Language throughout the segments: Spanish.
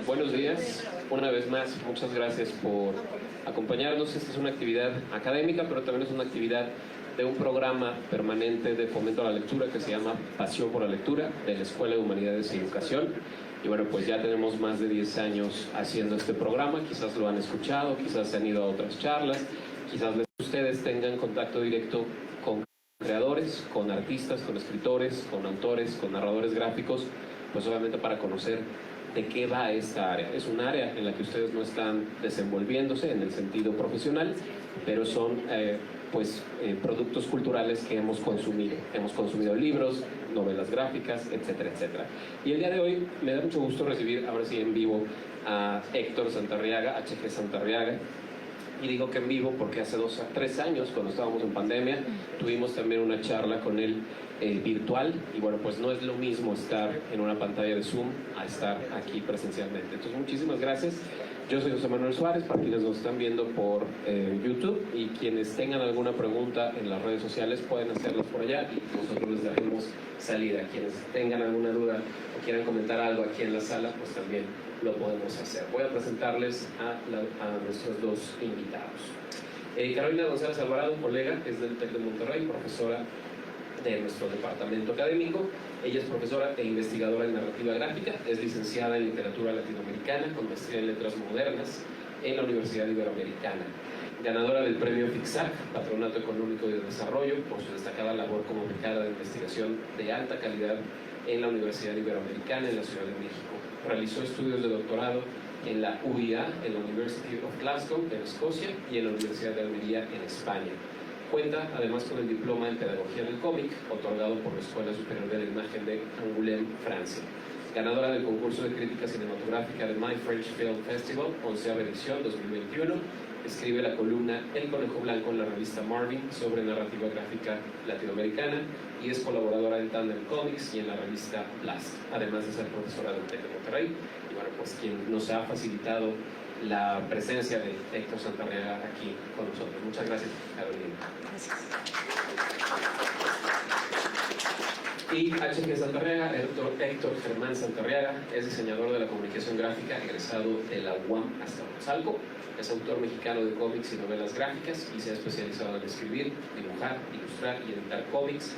Buenos días. Una vez más, muchas gracias por acompañarnos. Esta es una actividad académica, pero también es una actividad de un programa permanente de fomento a la lectura que se llama Pasión por la Lectura, de la Escuela de Humanidades y Educación. Y bueno, pues ya tenemos más de 10 años haciendo este programa. Quizás lo han escuchado, quizás se han ido a otras charlas, quizás ustedes tengan contacto directo con creadores, con artistas, con escritores, con autores, con narradores gráficos, pues obviamente para conocer de qué va esta área. Es un área en la que ustedes no están desenvolviéndose en el sentido profesional, pero son productos culturales que hemos consumido. Hemos consumido libros, novelas gráficas, etcétera, etcétera. Y el día de hoy me da mucho gusto recibir, ahora sí en vivo, a Héctor Santarriaga, H.G. Santarriaga. Y digo que en vivo porque hace 3 años, cuando estábamos en pandemia, tuvimos también una charla con él virtual. Y bueno, pues no es lo mismo estar en una pantalla de Zoom a estar aquí presencialmente. Entonces, muchísimas gracias. Yo soy José Manuel Suárez, para quienes nos están viendo por YouTube, y quienes tengan alguna pregunta en las redes sociales pueden hacerlas por allá y nosotros les daremos salida. Quienes tengan alguna duda o quieran comentar algo aquí en la sala, pues también lo podemos hacer. Voy a presentarles a nuestros dos invitados. Carolina González Alvarado, colega, es del TEC de Monterrey, profesora de nuestro departamento académico. Ella es profesora e investigadora en narrativa gráfica, es licenciada en literatura latinoamericana con maestría en letras modernas en la Universidad Iberoamericana. Ganadora del premio FICSAC, Patronato Económico y de Desarrollo, por su destacada labor como becada de investigación de alta calidad en la Universidad Iberoamericana en la Ciudad de México. Realizó estudios de doctorado en la UIA, en la University of Glasgow, en Escocia, y en la Universidad de Almería, en España. Cuenta además con el diploma en Pedagogía del Cómic, otorgado por la Escuela Superior de la Imagen de Angoulême, Francia. Ganadora del concurso de crítica cinematográfica del My French Film Festival, 11ª edición 2021. Escribe la columna El Conejo Blanco en la revista Marvin sobre narrativa gráfica latinoamericana y es colaboradora en Tandem Comics y en la revista Blast, además de ser profesora del TEC de Monterrey. Y bueno, pues quien nos ha facilitado la presencia de Héctor Santarriaga aquí con nosotros. Muchas gracias, Carolina. Gracias. Y H.G. Santarriaga, Héctor Germán Santarriaga, es diseñador de la comunicación gráfica, egresado de la UAM Azcapotzalco. Es autor mexicano de cómics y novelas gráficas y se ha especializado en escribir, dibujar, ilustrar y editar cómics.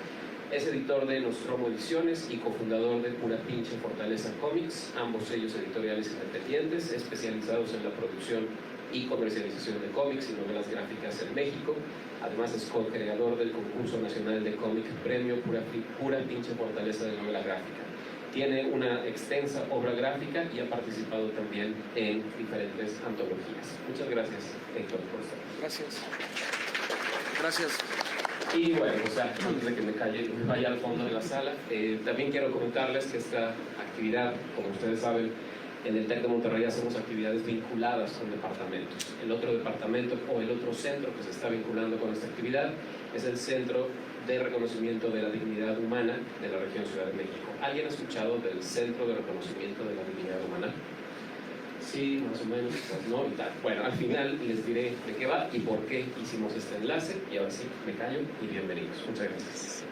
Es editor de Nostromo Ediciones y cofundador de Pura Pinche Fortaleza Comics, ambos sellos editoriales independientes especializados en la producción y comercialización de cómics y novelas gráficas en México. Además es co-creador del concurso nacional de cómic Premio Pura Pinche Fortaleza de Novela Gráfica. Tiene una extensa obra gráfica y ha participado también en diferentes antologías. Muchas gracias, Héctor, por estar aquí. Gracias. Gracias. Y bueno, pues ya, antes de que me vaya al fondo de la sala, también quiero comentarles que esta actividad, como ustedes saben, en el TEC de Monterrey hacemos actividades vinculadas con departamentos. El otro departamento o el otro centro que se está vinculando con esta actividad es el Centro de Reconocimiento de la Dignidad Humana de la región Ciudad de México. ¿Alguien ha escuchado del Centro de Reconocimiento de la Dignidad Humana? Sí, más o menos, pues no y tal. Bueno, al final les diré de qué va y por qué hicimos este enlace. Y ahora sí, me callo y bienvenidos. Muchas gracias.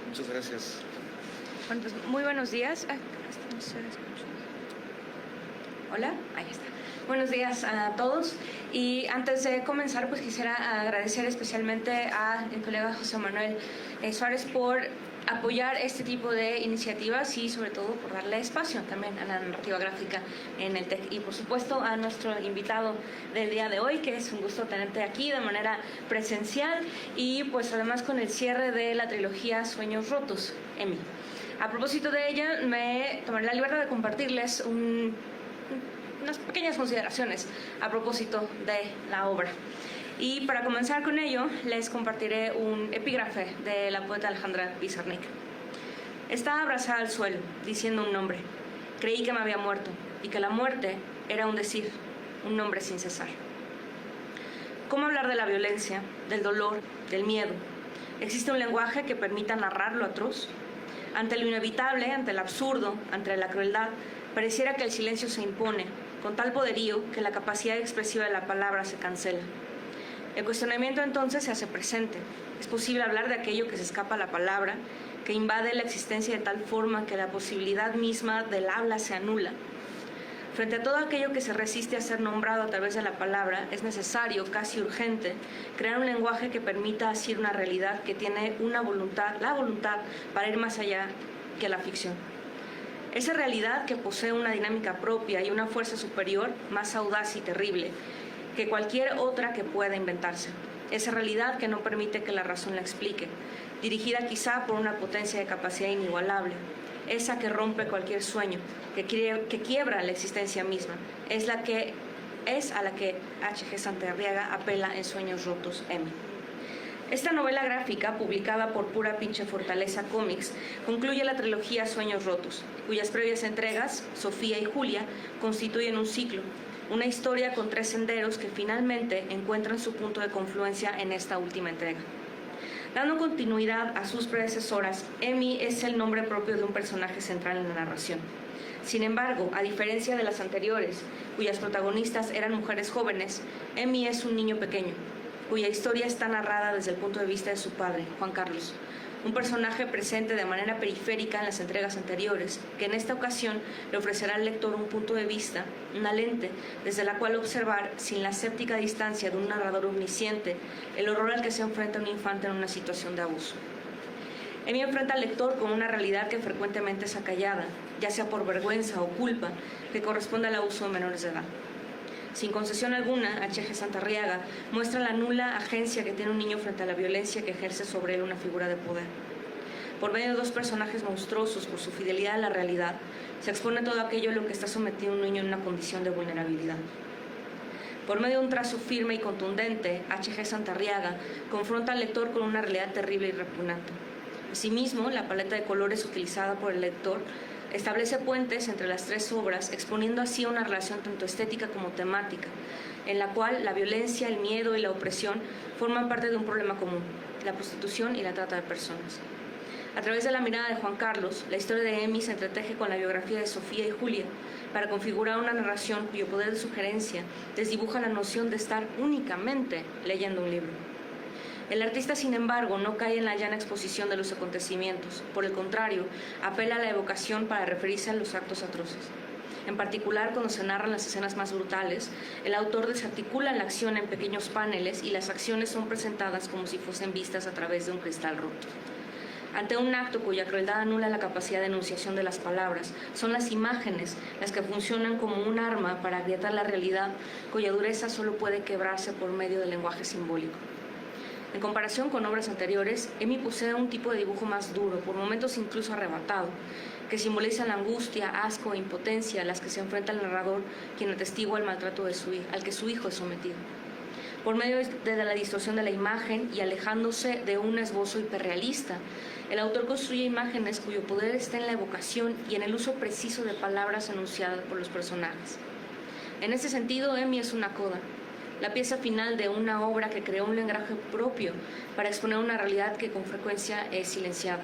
Muchas gracias. Bueno, pues muy buenos días. Hola, ahí está. Buenos días a todos. Y antes de comenzar, pues quisiera agradecer especialmente a mi colega José Manuel Suárez por apoyar este tipo de iniciativas y sobre todo por darle espacio también a la narrativa gráfica en el TEC. Y por supuesto a nuestro invitado del día de hoy, que es un gusto tenerte aquí de manera presencial y pues además con el cierre de la trilogía Sueños Rotos, Emi. A propósito de ella, me tomaré la libertad de compartirles unas pequeñas consideraciones a propósito de la obra. Y para comenzar con ello, les compartiré un epígrafe de la poeta Alejandra Pizarnik. Estaba abrazada al suelo, diciendo un nombre. Creí que me había muerto y que la muerte era un decir, un nombre sin cesar. ¿Cómo hablar de la violencia, del dolor, del miedo? ¿Existe un lenguaje que permita narrar lo atroz? Ante lo inevitable, ante el absurdo, ante la crueldad, pareciera que el silencio se impone, con tal poderío que la capacidad expresiva de la palabra se cancela. El cuestionamiento entonces se hace presente. ¿Es posible hablar de aquello que se escapa a la palabra, que invade la existencia de tal forma que la posibilidad misma del habla se anula? Frente a todo aquello que se resiste a ser nombrado a través de la palabra, es necesario, casi urgente, crear un lenguaje que permita asir una realidad que tiene la voluntad para ir más allá que la ficción. Esa realidad que posee una dinámica propia y una fuerza superior más audaz y terrible que cualquier otra que pueda inventarse. Esa realidad que no permite que la razón la explique, dirigida quizá por una potencia de capacidad inigualable. Esa que rompe cualquier sueño, que quiebra la existencia misma, es a la que H.G. Santarriaga apela en Sueños Rotos, Emi. Esta novela gráfica, publicada por Pura Pinche Fortaleza Comics, concluye la trilogía Sueños Rotos, cuyas previas entregas, Sofía y Julia, constituyen un ciclo, una historia con 3 senderos que finalmente encuentran su punto de confluencia en esta última entrega. Dando continuidad a sus predecesoras, Emi es el nombre propio de un personaje central en la narración. Sin embargo, a diferencia de las anteriores, cuyas protagonistas eran mujeres jóvenes, Emi es un niño pequeño, cuya historia está narrada desde el punto de vista de su padre, Juan Carlos, un personaje presente de manera periférica en las entregas anteriores, que en esta ocasión le ofrecerá al lector un punto de vista, una lente, desde la cual observar, sin la escéptica distancia de un narrador omnisciente, el horror al que se enfrenta un infante en una situación de abuso. Emi enfrenta al lector con una realidad que frecuentemente es acallada, ya sea por vergüenza o culpa, que corresponde al abuso de menores de edad. Sin concesión alguna, H.G. Santarriaga muestra la nula agencia que tiene un niño frente a la violencia que ejerce sobre él una figura de poder. Por medio de 2 personajes monstruosos por su fidelidad a la realidad, se expone todo aquello a lo que está sometido un niño en una condición de vulnerabilidad. Por medio de un trazo firme y contundente, H.G. Santarriaga confronta al lector con una realidad terrible y repugnante. Asimismo, la paleta de colores utilizada por el lector establece puentes entre las 3 obras, exponiendo así una relación tanto estética como temática, en la cual la violencia, el miedo y la opresión forman parte de un problema común, la prostitución y la trata de personas. A través de la mirada de Juan Carlos, la historia de Emi se entreteje con la biografía de Sofía y Julia para configurar una narración cuyo poder de sugerencia desdibuja la noción de estar únicamente leyendo un libro. El artista, sin embargo, no cae en la llana exposición de los acontecimientos. Por el contrario, apela a la evocación para referirse a los actos atroces. En particular, cuando se narran las escenas más brutales, el autor desarticula la acción en pequeños paneles y las acciones son presentadas como si fuesen vistas a través de un cristal roto. Ante un acto cuya crueldad anula la capacidad de enunciación de las palabras, son las imágenes las que funcionan como un arma para agrietar la realidad, cuya dureza solo puede quebrarse por medio del lenguaje simbólico. En comparación con obras anteriores, Emi posee un tipo de dibujo más duro, por momentos incluso arrebatado, que simboliza la angustia, asco e impotencia a las que se enfrenta el narrador, quien atestigua el maltrato al que su hijo es sometido. Por medio de la distorsión de la imagen y alejándose de un esbozo hiperrealista, el autor construye imágenes cuyo poder está en la evocación y en el uso preciso de palabras enunciadas por los personajes. En ese sentido, Emi es una coda, la pieza final de una obra que creó un lenguaje propio para exponer una realidad que con frecuencia es silenciada.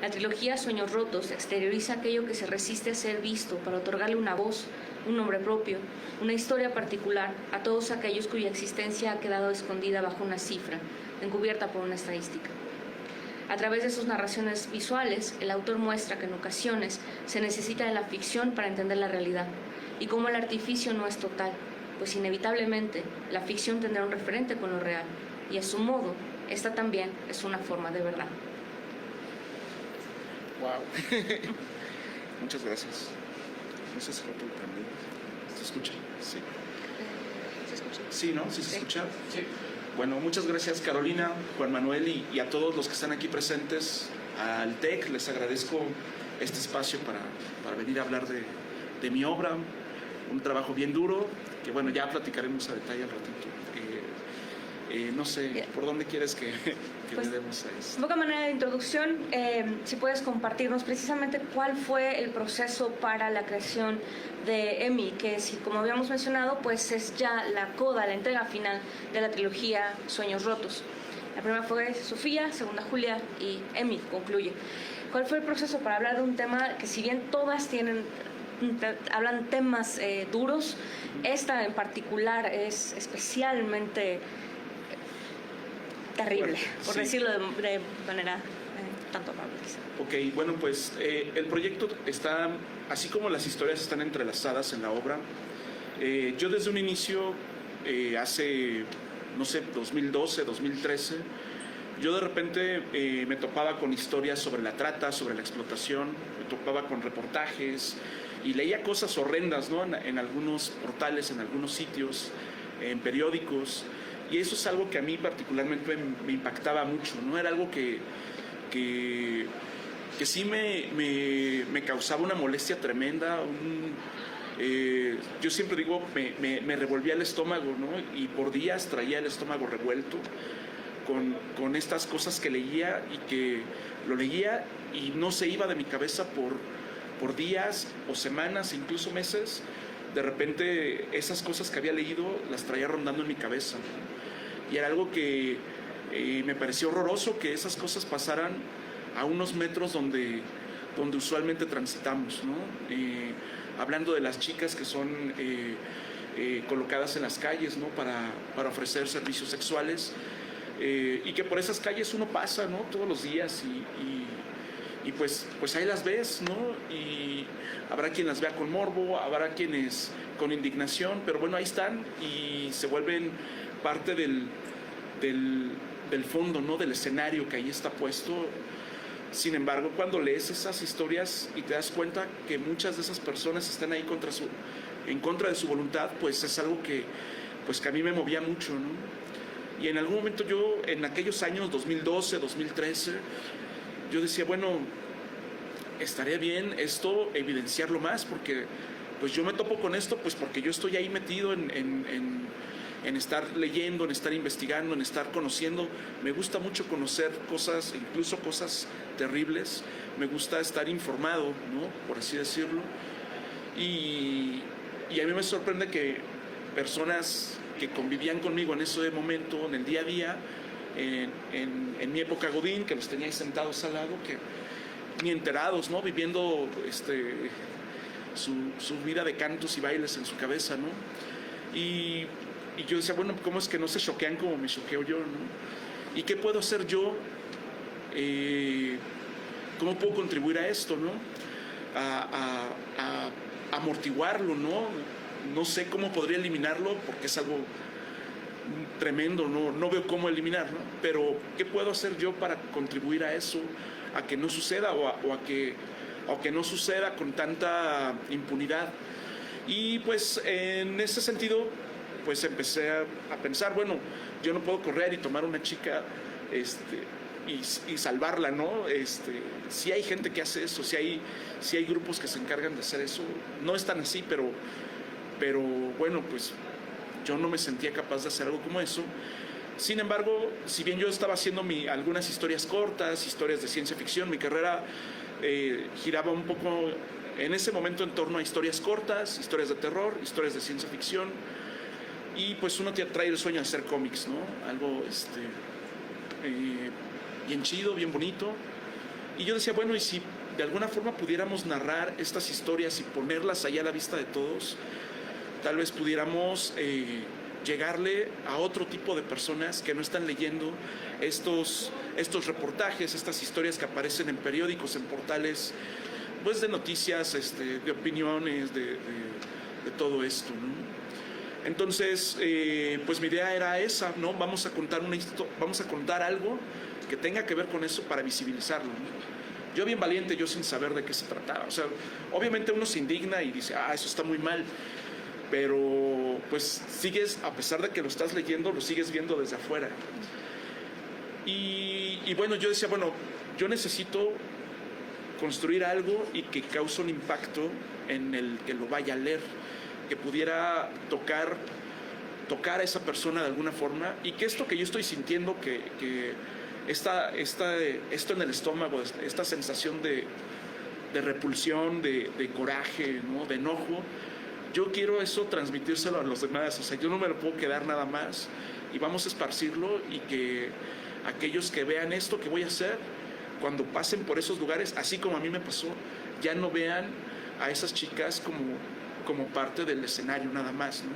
La trilogía Sueños Rotos exterioriza aquello que se resiste a ser visto para otorgarle una voz, un nombre propio, una historia particular a todos aquellos cuya existencia ha quedado escondida bajo una cifra, encubierta por una estadística. A través de sus narraciones visuales, el autor muestra que en ocasiones se necesita de la ficción para entender la realidad y cómo el artificio no es total, pues inevitablemente la ficción tendrá un referente con lo real, y a su modo, esta también es una forma de verdad. Wow. Muchas gracias. No sé si lo puedo prender. ¿Se escucha? Sí. ¿Se escucha? Sí, ¿no? ¿Sí se escucha? Sí. Bueno, muchas gracias Carolina, Juan Manuel y a todos los que están aquí presentes. Al TEC les agradezco este espacio para venir a hablar de mi obra, un trabajo bien duro, que bueno, ya platicaremos a detalle al ratito. No sé, Bien. ¿por dónde quieres que Pues, le demos a esto? Un poco a manera de introducción, si puedes compartirnos precisamente cuál fue el proceso para la creación de Emi, que si, como habíamos mencionado, pues es ya la coda, la entrega final de la trilogía Sueños Rotos. La primera fue Sofía, segunda Julia y Emi concluye. ¿Cuál fue el proceso para hablar de un tema que, si bien todas hablan temas duros, esta en particular es especialmente terrible, por Sí. decirlo de manera tanto amables. Ok, bueno, pues el proyecto está, así como las historias están entrelazadas en la obra, yo desde un inicio, hace, no sé, 2012, 2013, yo de repente me topaba con historias sobre la trata, sobre la explotación, me topaba con reportajes y leía cosas horrendas, ¿no? En algunos portales, en algunos sitios, en periódicos, y eso es algo que a mí particularmente me impactaba mucho, ¿no? Era algo que sí me causaba una molestia tremenda, yo siempre digo, me revolvía el estómago, ¿no? Y por días traía el estómago revuelto con estas cosas que leía y que lo leía y no se iba de mi cabeza por días o semanas, incluso meses. De repente esas cosas que había leído las traía rondando en mi cabeza, ¿no? Y era algo que me pareció horroroso que esas cosas pasaran a unos metros donde usualmente transitamos, ¿no? Hablando de las chicas que son colocadas en las calles, ¿no? para ofrecer servicios sexuales, y que por esas calles uno pasa, ¿no? Todos los días y pues ahí las ves, ¿no? Y habrá quien las vea con morbo, habrá quienes con indignación, pero bueno, ahí están y se vuelven parte del fondo, ¿no? Del escenario que ahí está puesto. Sin embargo, cuando lees esas historias y te das cuenta que muchas de esas personas están ahí en contra de su voluntad, pues es algo que a mí me movía mucho, ¿no? Y en algún momento yo, en aquellos años 2012, 2013, yo decía, bueno, estaría bien esto, evidenciarlo más, porque pues yo me topo con esto, pues porque yo estoy ahí metido en estar leyendo, en estar investigando, en estar conociendo. Me gusta mucho conocer cosas, incluso cosas terribles. Me gusta estar informado, ¿no? Por así decirlo. Y a mí me sorprende que personas que convivían conmigo en ese momento, en el día a día, en mi época Godín, que los tenía ahí sentados al lado, que ni enterados, ¿no? Viviendo su vida de cantos y bailes en su cabeza, ¿no? Y yo decía, bueno, ¿cómo es que no se choquean como me choqueo yo, ¿no? ¿Y qué puedo hacer yo? ¿Cómo puedo contribuir a esto, ¿no? A amortiguarlo, ¿no? No sé cómo podría eliminarlo porque es algo tremendo, no veo cómo eliminarlo, pero ¿qué puedo hacer yo para contribuir a eso, a que no suceda o a que no suceda con tanta impunidad? Y pues en ese sentido pues empecé a pensar, bueno, yo no puedo correr y tomar una chica y salvarla, ¿no? Sí hay gente que hace eso, sí hay grupos que se encargan de hacer eso, no es tan así, pero bueno, pues yo no me sentía capaz de hacer algo como eso. Sin embargo, si bien yo estaba haciendo algunas historias cortas, historias de ciencia ficción, mi carrera giraba un poco en ese momento en torno a historias cortas, historias de terror, historias de ciencia ficción. Y pues uno trae el sueño de hacer cómics, ¿no? Algo bien chido, bien bonito. Y yo decía, bueno, y si de alguna forma pudiéramos narrar estas historias y ponerlas allá a la vista de todos, tal vez pudiéramos llegarle a otro tipo de personas que no están leyendo estos reportajes, estas historias que aparecen en periódicos, en portales, pues de noticias, de opiniones, de todo esto, ¿no? Entonces, pues mi idea era esa, ¿no? Vamos a contar algo que tenga que ver con eso para visibilizarlo, ¿no? Yo bien valiente, yo sin saber de qué se trataba. O sea, obviamente uno se indigna y dice, eso está muy mal. Pero pues sigues, a pesar de que lo estás leyendo, lo sigues viendo desde afuera. Y bueno, yo decía, bueno, yo necesito construir algo y que cause un impacto en el que lo vaya a leer, que pudiera tocar a esa persona de alguna forma, y que esto que yo estoy sintiendo, que esto en el estómago, esta sensación de repulsión, de coraje, ¿no? De enojo, yo quiero eso transmitírselo a los demás. O sea, yo no me lo puedo quedar nada más, y vamos a esparcirlo, y que aquellos que vean esto que voy a hacer, cuando pasen por esos lugares, así como a mí me pasó, ya no vean a esas chicas como parte del escenario nada más, ¿no?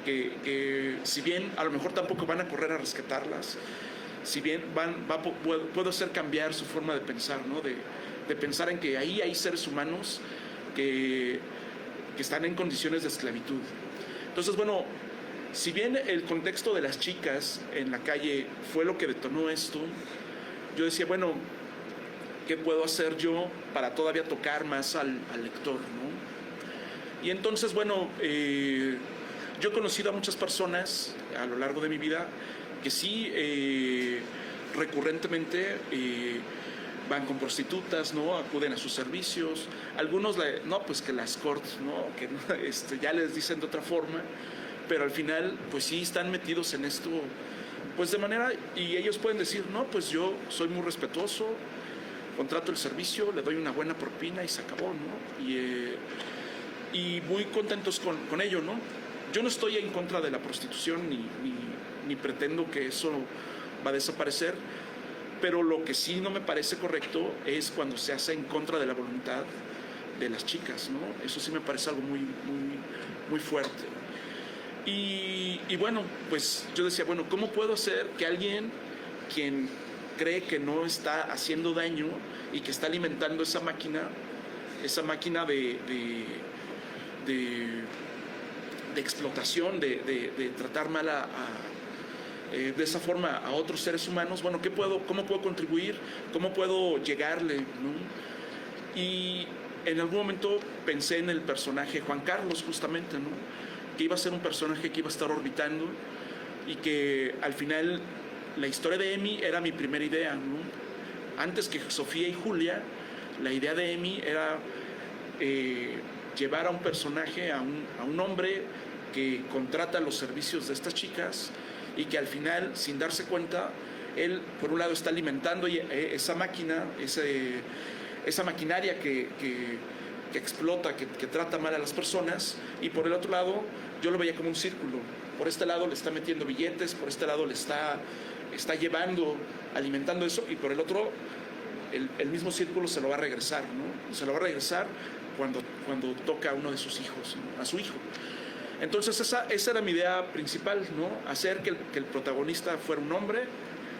Que si bien a lo mejor tampoco van a correr a rescatarlas, si bien puedo hacer cambiar su forma de pensar, ¿no? De pensar en que ahí hay seres humanos que están en condiciones de esclavitud. Entonces, bueno, si bien el contexto de las chicas en la calle fue lo que detonó esto, yo decía, bueno, ¿qué puedo hacer yo para todavía tocar más al lector, ¿no? Y entonces, bueno, yo he conocido a muchas personas a lo largo de mi vida que sí, recurrentemente van con prostitutas, ¿no? Acuden a sus servicios. Algunos, no, pues que la escort, ¿no? Que ya les dicen de otra forma, pero al final, pues sí están metidos en esto, pues de manera, y ellos pueden decir, no, pues yo soy muy respetuoso, contrato el servicio, le doy una buena propina y se acabó, ¿no? Y muy contentos con ello, ¿no? Yo no estoy en contra de la prostitución ni pretendo que eso va a desaparecer, pero lo que sí no me parece correcto es cuando se hace en contra de la voluntad de las chicas, ¿no? Eso sí me parece algo muy, muy, muy fuerte. Y bueno, pues yo decía, bueno, ¿cómo puedo hacer que alguien quien cree que no está haciendo daño y que está alimentando esa máquina de explotación, de tratar mal de esa forma a otros seres humanos, bueno, ¿cómo puedo contribuir? ¿Cómo puedo llegarle, ¿no? Y en algún momento pensé en el personaje Juan Carlos, justamente, ¿no? Que iba a ser un personaje que iba a estar orbitando y que al final la historia de Emi era mi primera idea, ¿no? Antes que Sofía y Julia, la idea de Emi era llevar a un personaje, a un hombre que contrata los servicios de estas chicas y que al final, sin darse cuenta, él por un lado está alimentando esa máquina, esa maquinaria que explota, que trata mal a las personas, y por el otro lado yo lo veía como un círculo. Por este lado le está metiendo billetes, por este lado le está llevando, alimentando eso, y por el otro el mismo círculo se lo va a regresar, ¿no? Se lo va a regresar cuando toca a uno de sus hijos, ¿no? A su hijo. Entonces esa era mi idea principal, ¿no? Hacer que el protagonista fuera un hombre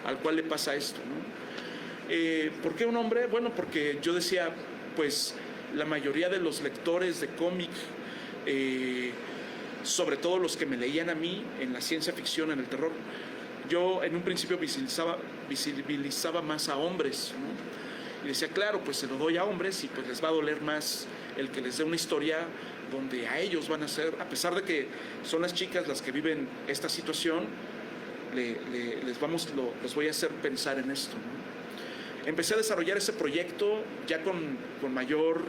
al cual le pasa esto, ¿no? ¿Por qué un hombre? Bueno, porque yo decía, pues la mayoría de los lectores de cómic, sobre todo los que me leían a mí en la ciencia ficción, en el terror, yo en un principio visibilizaba más a hombres, ¿no? Y decía, claro, pues se lo doy a hombres y pues les va a doler más el que les dé una historia donde a ellos van a ser, a pesar de que son las chicas las que viven esta situación, les voy a hacer pensar en esto, ¿no? Empecé a desarrollar ese proyecto ya con mayor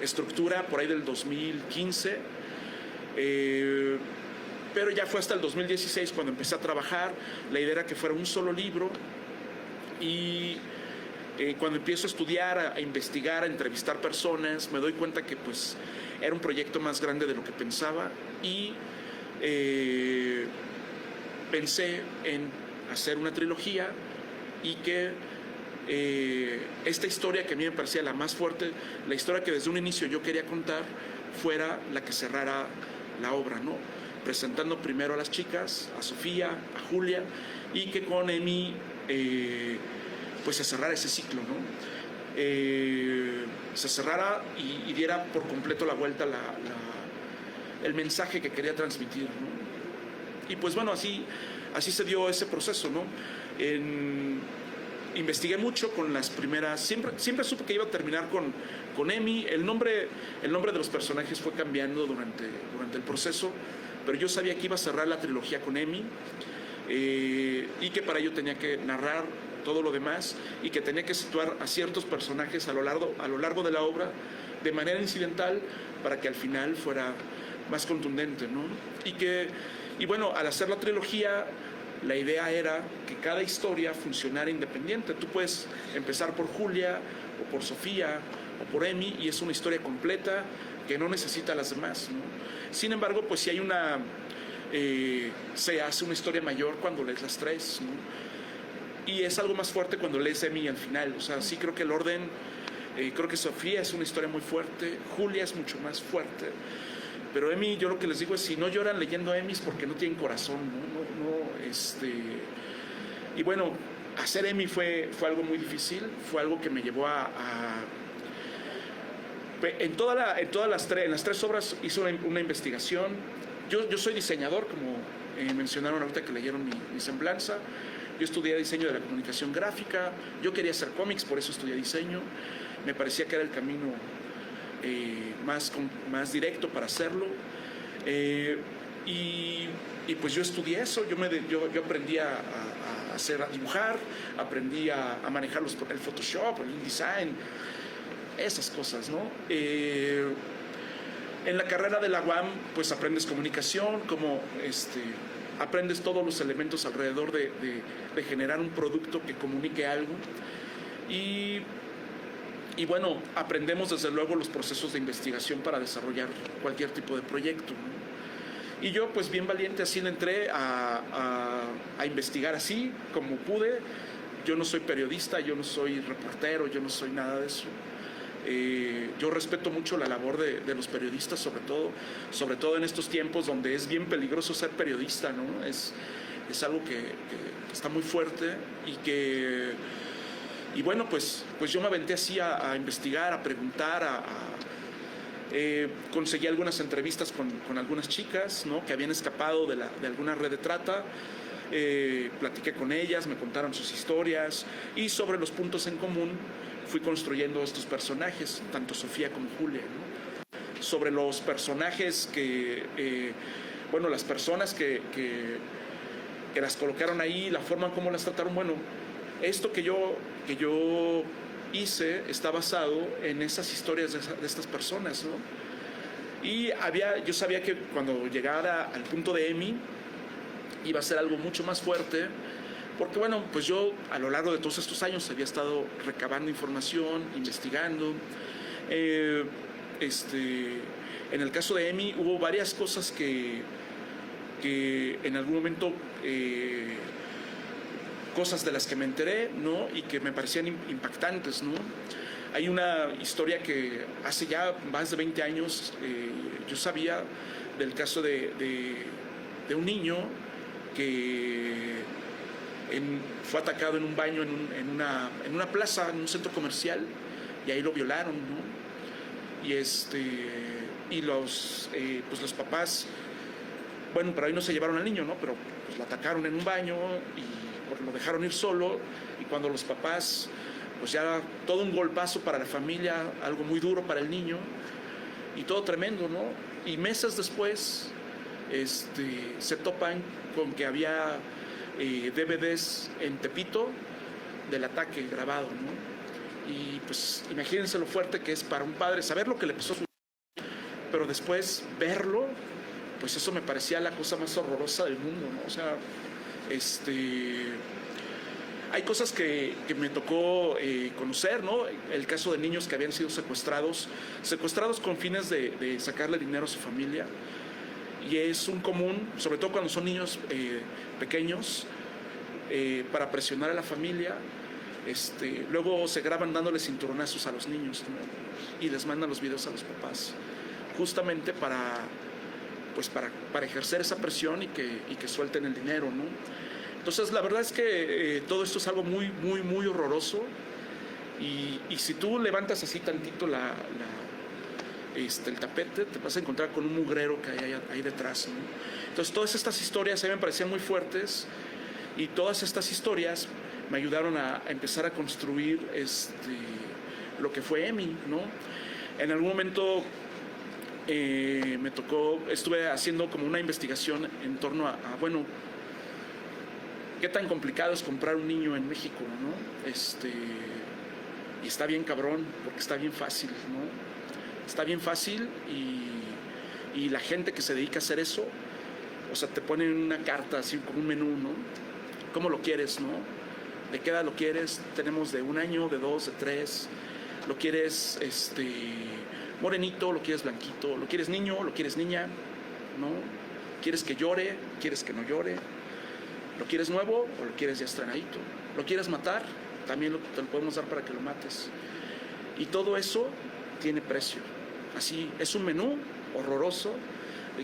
estructura por ahí del 2015, pero ya fue hasta el 2016 cuando empecé a trabajar. La idea era que fuera un solo libro, y cuando empiezo a estudiar, a investigar, a entrevistar personas, me doy cuenta que pues era un proyecto más grande de lo que pensaba, y pensé en hacer una trilogía y que esta historia que a mí me parecía la más fuerte, la historia que desde un inicio yo quería contar, fuera la que cerrara la obra, ¿no? Presentando primero a las chicas, a Sofía, a Julia, y que con Emi pues se cerrara ese ciclo, ¿no? Se cerrara y diera por completo la vuelta el mensaje que quería transmitir, ¿no? Y pues bueno, así se dio ese proceso, ¿no? Investigué mucho con las primeras, siempre supe que iba a terminar con Emi. El nombre de los personajes fue cambiando durante el proceso, pero yo sabía que iba a cerrar la trilogía con Emi, y que para ello tenía que narrar todo lo demás, y que tenía que situar a ciertos personajes a lo largo de la obra de manera incidental para que al final fuera más contundente, ¿no? Y bueno, al hacer la trilogía, la idea era que cada historia funcionara independiente. Tú puedes empezar por Julia, o por Sofía, o por Emi, y es una historia completa que no necesita las demás, ¿no? Sin embargo, pues si hay se hace una historia mayor cuando lees las tres, ¿no? Y es algo más fuerte cuando lees Emi al final. O sea, sí creo que el orden, creo que Sofía es una historia muy fuerte, Julia es mucho más fuerte, pero Emi, yo lo que les digo es, si no lloran leyendo Emi es porque no tienen corazón, ¿no? Y bueno, hacer EMI fue algo muy difícil, fue algo que me llevó en las tres obras hice una investigación. Yo soy diseñador, como mencionaron ahorita que leyeron mi semblanza. Yo estudié diseño de la comunicación gráfica, yo quería hacer cómics, por eso estudié diseño. Me parecía que era el camino más directo para hacerlo. Y pues yo estudié eso, yo aprendí a dibujar, aprendí a manejar el Photoshop, el InDesign, esas cosas, ¿no? En la carrera de la UAM, pues aprendes comunicación, aprendes todos los elementos alrededor de generar un producto que comunique algo. Y bueno, aprendemos desde luego los procesos de investigación para desarrollar cualquier tipo de proyecto, ¿no? Y yo, pues bien valiente, así le entré a investigar así como pude. Yo no soy periodista, yo no soy reportero, yo no soy nada de eso. Yo respeto mucho la labor de los periodistas, sobre todo en estos tiempos donde es bien peligroso ser periodista, ¿no? Es algo que está muy fuerte y bueno, pues yo me aventé así a investigar, a preguntar, conseguí algunas entrevistas con algunas chicas, ¿no?, que habían escapado de alguna red de trata. Platiqué con ellas, me contaron sus historias y sobre los puntos en común fui construyendo estos personajes, tanto Sofía como Julia, ¿no? Sobre los personajes las personas que las colocaron ahí, la forma como las trataron, bueno, esto que yo hice está basado en esas historias de estas personas, ¿no? Y yo sabía que cuando llegara al punto de EMI iba a ser algo mucho más fuerte, porque bueno, pues yo a lo largo de todos estos años había estado recabando información, investigando. En el caso de EMI hubo varias cosas que en algún momento, cosas de las que me enteré, ¿no?, y que me parecían impactantes, ¿no? Hay una historia que hace ya más de 20 años yo sabía del caso de un niño que fue atacado en un baño en una plaza, en un centro comercial, y ahí lo violaron, ¿no? Y los papás, bueno, pero ahí no se llevaron al niño, ¿no?, pero pues lo atacaron en un baño y lo dejaron ir solo, y cuando los papás, pues ya todo un golpazo para la familia, algo muy duro para el niño, y todo tremendo, ¿no? Y meses después se topan con que había DVDs en Tepito del ataque grabado, ¿no? Y pues imagínense lo fuerte que es para un padre saber lo que le pasó a su hijo, pero después verlo, pues eso me parecía la cosa más horrorosa del mundo, ¿no? O sea, hay cosas que me tocó conocer, ¿no? El caso de niños que habían sido secuestrados con fines de sacarle dinero a su familia. Y es un común, sobre todo cuando son niños pequeños, para presionar a la familia. Luego se graban dándoles cinturonazos a los niños, ¿no?, y les mandan los videos a los papás, justamente para ejercer esa presión y que suelten el dinero, ¿no? Entonces la verdad es que todo esto es algo muy, muy, muy horroroso, y si tú levantas así tantito el tapete, te vas a encontrar con un mugrero que hay ahí detrás, ¿no? Entonces todas estas historias a mí me parecían muy fuertes, y todas estas historias me ayudaron a empezar a construir lo que fue EMI, ¿no? En algún momento estuve haciendo como una investigación en torno a qué tan complicado es comprar un niño en México, ¿no? Y está bien cabrón, porque está bien fácil, ¿no? Está bien fácil, y la gente que se dedica a hacer eso, o sea, te ponen una carta así como un menú, ¿no? ¿Cómo lo quieres, no? ¿De qué edad lo quieres? Tenemos de 1 año, de 2, de 3. ¿Lo quieres morenito? ¿Lo quieres blanquito? ¿Lo quieres niño? ¿Lo quieres niña? ¿No? ¿Quieres que llore? ¿Quieres que no llore? ¿Lo quieres nuevo o lo quieres ya estrenadito? ¿Lo quieres matar? También te lo podemos dar para que lo mates. Y todo eso tiene precio. Así, es un menú horroroso,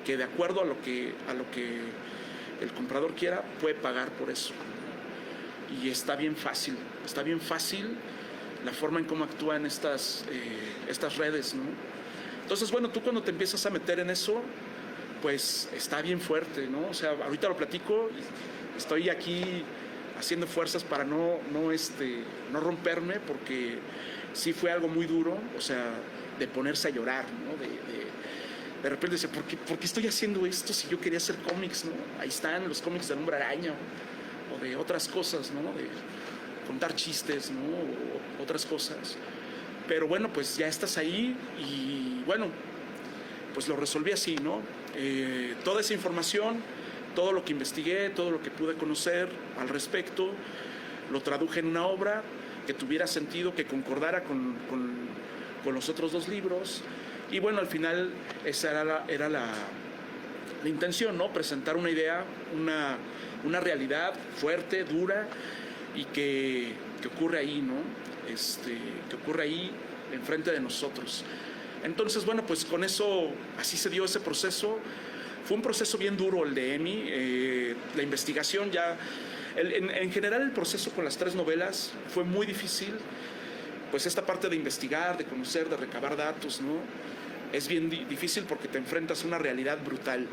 que de acuerdo a lo que el comprador quiera, puede pagar por eso. y está bien fácil la forma en cómo actúan estas redes, ¿no? Entonces, bueno, tú cuando te empiezas a meter en eso, pues está bien fuerte, ¿no? O sea, ahorita lo platico, estoy aquí haciendo fuerzas para no romperme, porque sí fue algo muy duro, o sea, de ponerse a llorar, ¿no? De repente decir, ¿por qué estoy haciendo esto si yo quería hacer cómics, ¿no? Ahí están los cómics del Hombre Araña o de otras cosas, ¿no? De contar chistes, ¿no? O otras cosas. Pero bueno, pues ya estás ahí y bueno, pues lo resolví así, ¿no? Toda esa información, todo lo que investigué, todo lo que pude conocer al respecto, lo traduje en una obra que tuviera sentido, que concordara con los otros dos libros. Y bueno, al final esa era la intención, ¿no? Presentar una idea, una realidad fuerte, dura, y que ocurre ahí, ¿no? Que ocurre ahí enfrente de nosotros. Entonces, bueno, pues con eso, así se dio ese proceso. Fue un proceso bien duro el de EMI. La investigación ya... En general el proceso con las 3 novelas fue muy difícil. Pues esta parte de investigar, de conocer, de recabar datos, ¿no? Es bien difícil porque te enfrentas a una realidad brutal.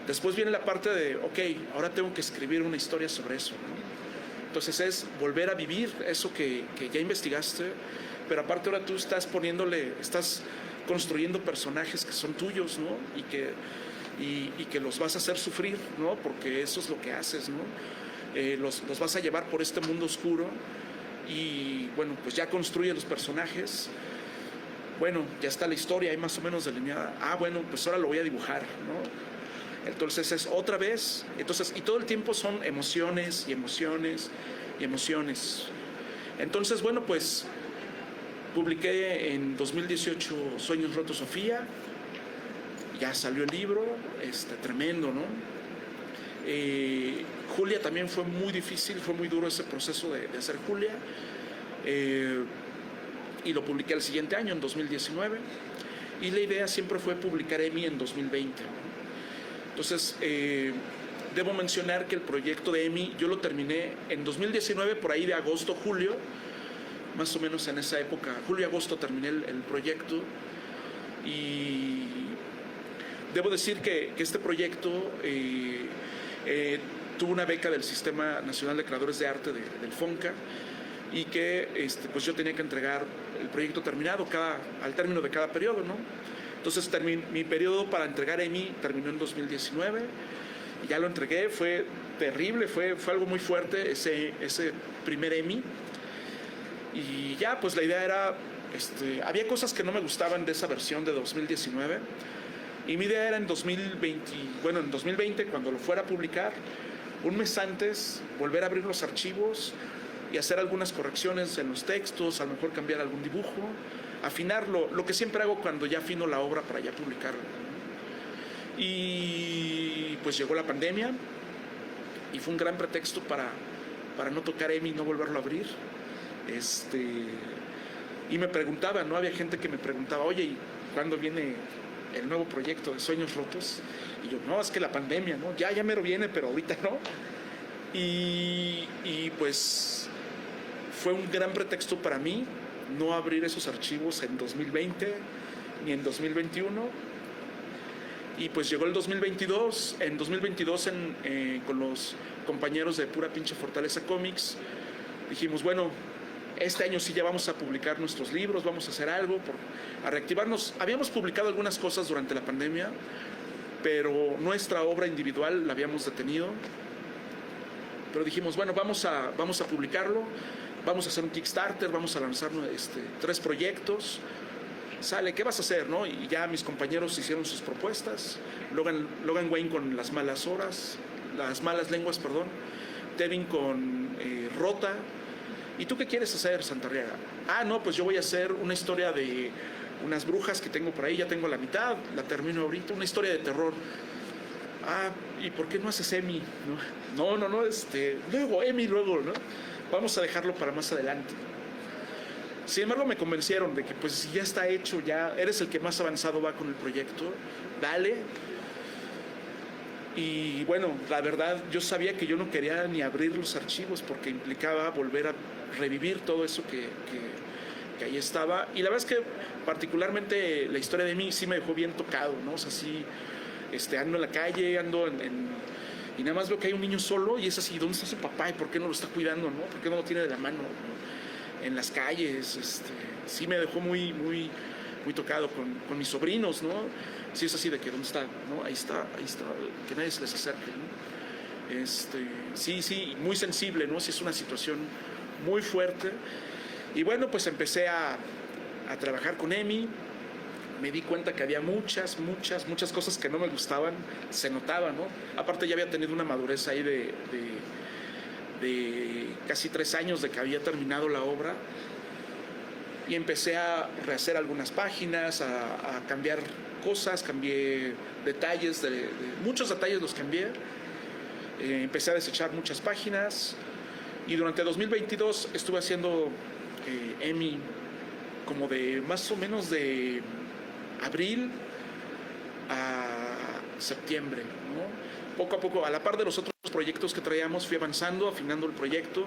Después viene la parte de, ok, ahora tengo que escribir una historia sobre eso, ¿no? Entonces es volver a vivir eso que ya investigaste, pero aparte ahora tú estás construyendo personajes que son tuyos, ¿no? Y que los vas a hacer sufrir, ¿no? Porque eso es lo que haces, ¿no? Los vas a llevar por este mundo oscuro y bueno, pues ya construye los personajes. Bueno, ya está la historia ahí más o menos delineada. Bueno, pues ahora lo voy a dibujar, ¿no? Entonces es otra vez, y todo el tiempo son emociones y emociones y emociones. Entonces, bueno, pues publiqué en 2018 Sueños Rotos Sofía, ya salió el libro, tremendo, ¿no? Julia también fue muy difícil, fue muy duro ese proceso de hacer Julia, y lo publiqué el siguiente año, en 2019, y la idea siempre fue publicar EMI en 2020, ¿no? Entonces, debo mencionar que el proyecto de EMI yo lo terminé en 2019, por ahí de agosto, julio, más o menos en esa época, julio-agosto terminé el proyecto, y debo decir que este proyecto tuvo una beca del Sistema Nacional de Creadores de Arte del FONCA, y que pues yo tenía que entregar el proyecto terminado al término de cada periodo, ¿no? Entonces mi periodo para entregar EMI terminó en 2019 y ya lo entregué. Fue terrible, fue algo muy fuerte ese primer EMI, y ya pues la idea era, había cosas que no me gustaban de esa versión de 2019, y mi idea era en 2020, cuando lo fuera a publicar, un mes antes volver a abrir los archivos y hacer algunas correcciones en los textos, a lo mejor cambiar algún dibujo, afinarlo, lo que siempre hago cuando ya afino la obra para ya publicarla. Y pues llegó la pandemia y fue un gran pretexto para no tocar EMI y no volverlo a abrir. Y me preguntaban, ¿no? Había gente que me preguntaba, oye, ¿y cuándo viene el nuevo proyecto de Sueños Rotos? Y yo, no, es que la pandemia, ¿no? Ya mero viene, pero ahorita no. Y pues fue un gran pretexto para mí no abrir esos archivos en 2020 ni en 2021. Y pues llegó el 2022. En 2022 con los compañeros de Pura Pinche Fortaleza Comics dijimos, bueno, este año sí ya vamos a publicar nuestros libros, vamos a hacer algo a reactivarnos. Habíamos publicado algunas cosas durante la pandemia, pero nuestra obra individual la habíamos detenido. Pero dijimos, bueno, vamos a publicarlo, vamos a hacer un Kickstarter, vamos a lanzar 3 proyectos. Sale, ¿qué vas a hacer, no? Y ya mis compañeros hicieron sus propuestas. Logan Wayne con Las Malas Lenguas, Tevin con Rota. ¿Y tú qué quieres hacer, Santarriaga? No, pues yo voy a hacer una historia de unas brujas que tengo por ahí, ya tengo la mitad, la termino ahorita, una historia de terror. ¿Y por qué no haces EMI? No, luego EMI, ¿no? Vamos a dejarlo para más adelante. Sin embargo, me convencieron de que pues si ya está hecho, ya eres el que más avanzado va con el proyecto, dale. Y bueno, la verdad, yo sabía que yo no quería ni abrir los archivos porque implicaba volver a revivir todo eso que ahí estaba. Y la verdad es que particularmente la historia de mí sí me dejó bien tocado, ¿no? O sea, sí, ando en la calle, y nada más veo que hay un niño solo y es así, ¿dónde está su papá y por qué no lo está cuidando, no? ¿Por qué no lo tiene de la mano, ¿no? En las calles, sí me dejó muy, muy, muy tocado con mis sobrinos, ¿no? Sí es así de que ¿dónde está? ¿No? Ahí está, que nadie se les acerque, ¿no? Sí, muy sensible, ¿no? Sí es una situación muy fuerte. Y bueno, pues empecé a trabajar con Emi. Me di cuenta que había muchas cosas que no me gustaban, se notaba, ¿no? Aparte ya había tenido una madurez ahí de casi 3 años de que había terminado la obra, y empecé a rehacer algunas páginas, a cambiar cosas, cambié detalles, muchos detalles los cambié, empecé a desechar muchas páginas, y durante 2022 estuve haciendo Emi como de más o menos de abril a septiembre, ¿no? Poco a poco, a la par de los otros proyectos que traíamos, fui avanzando, afinando el proyecto.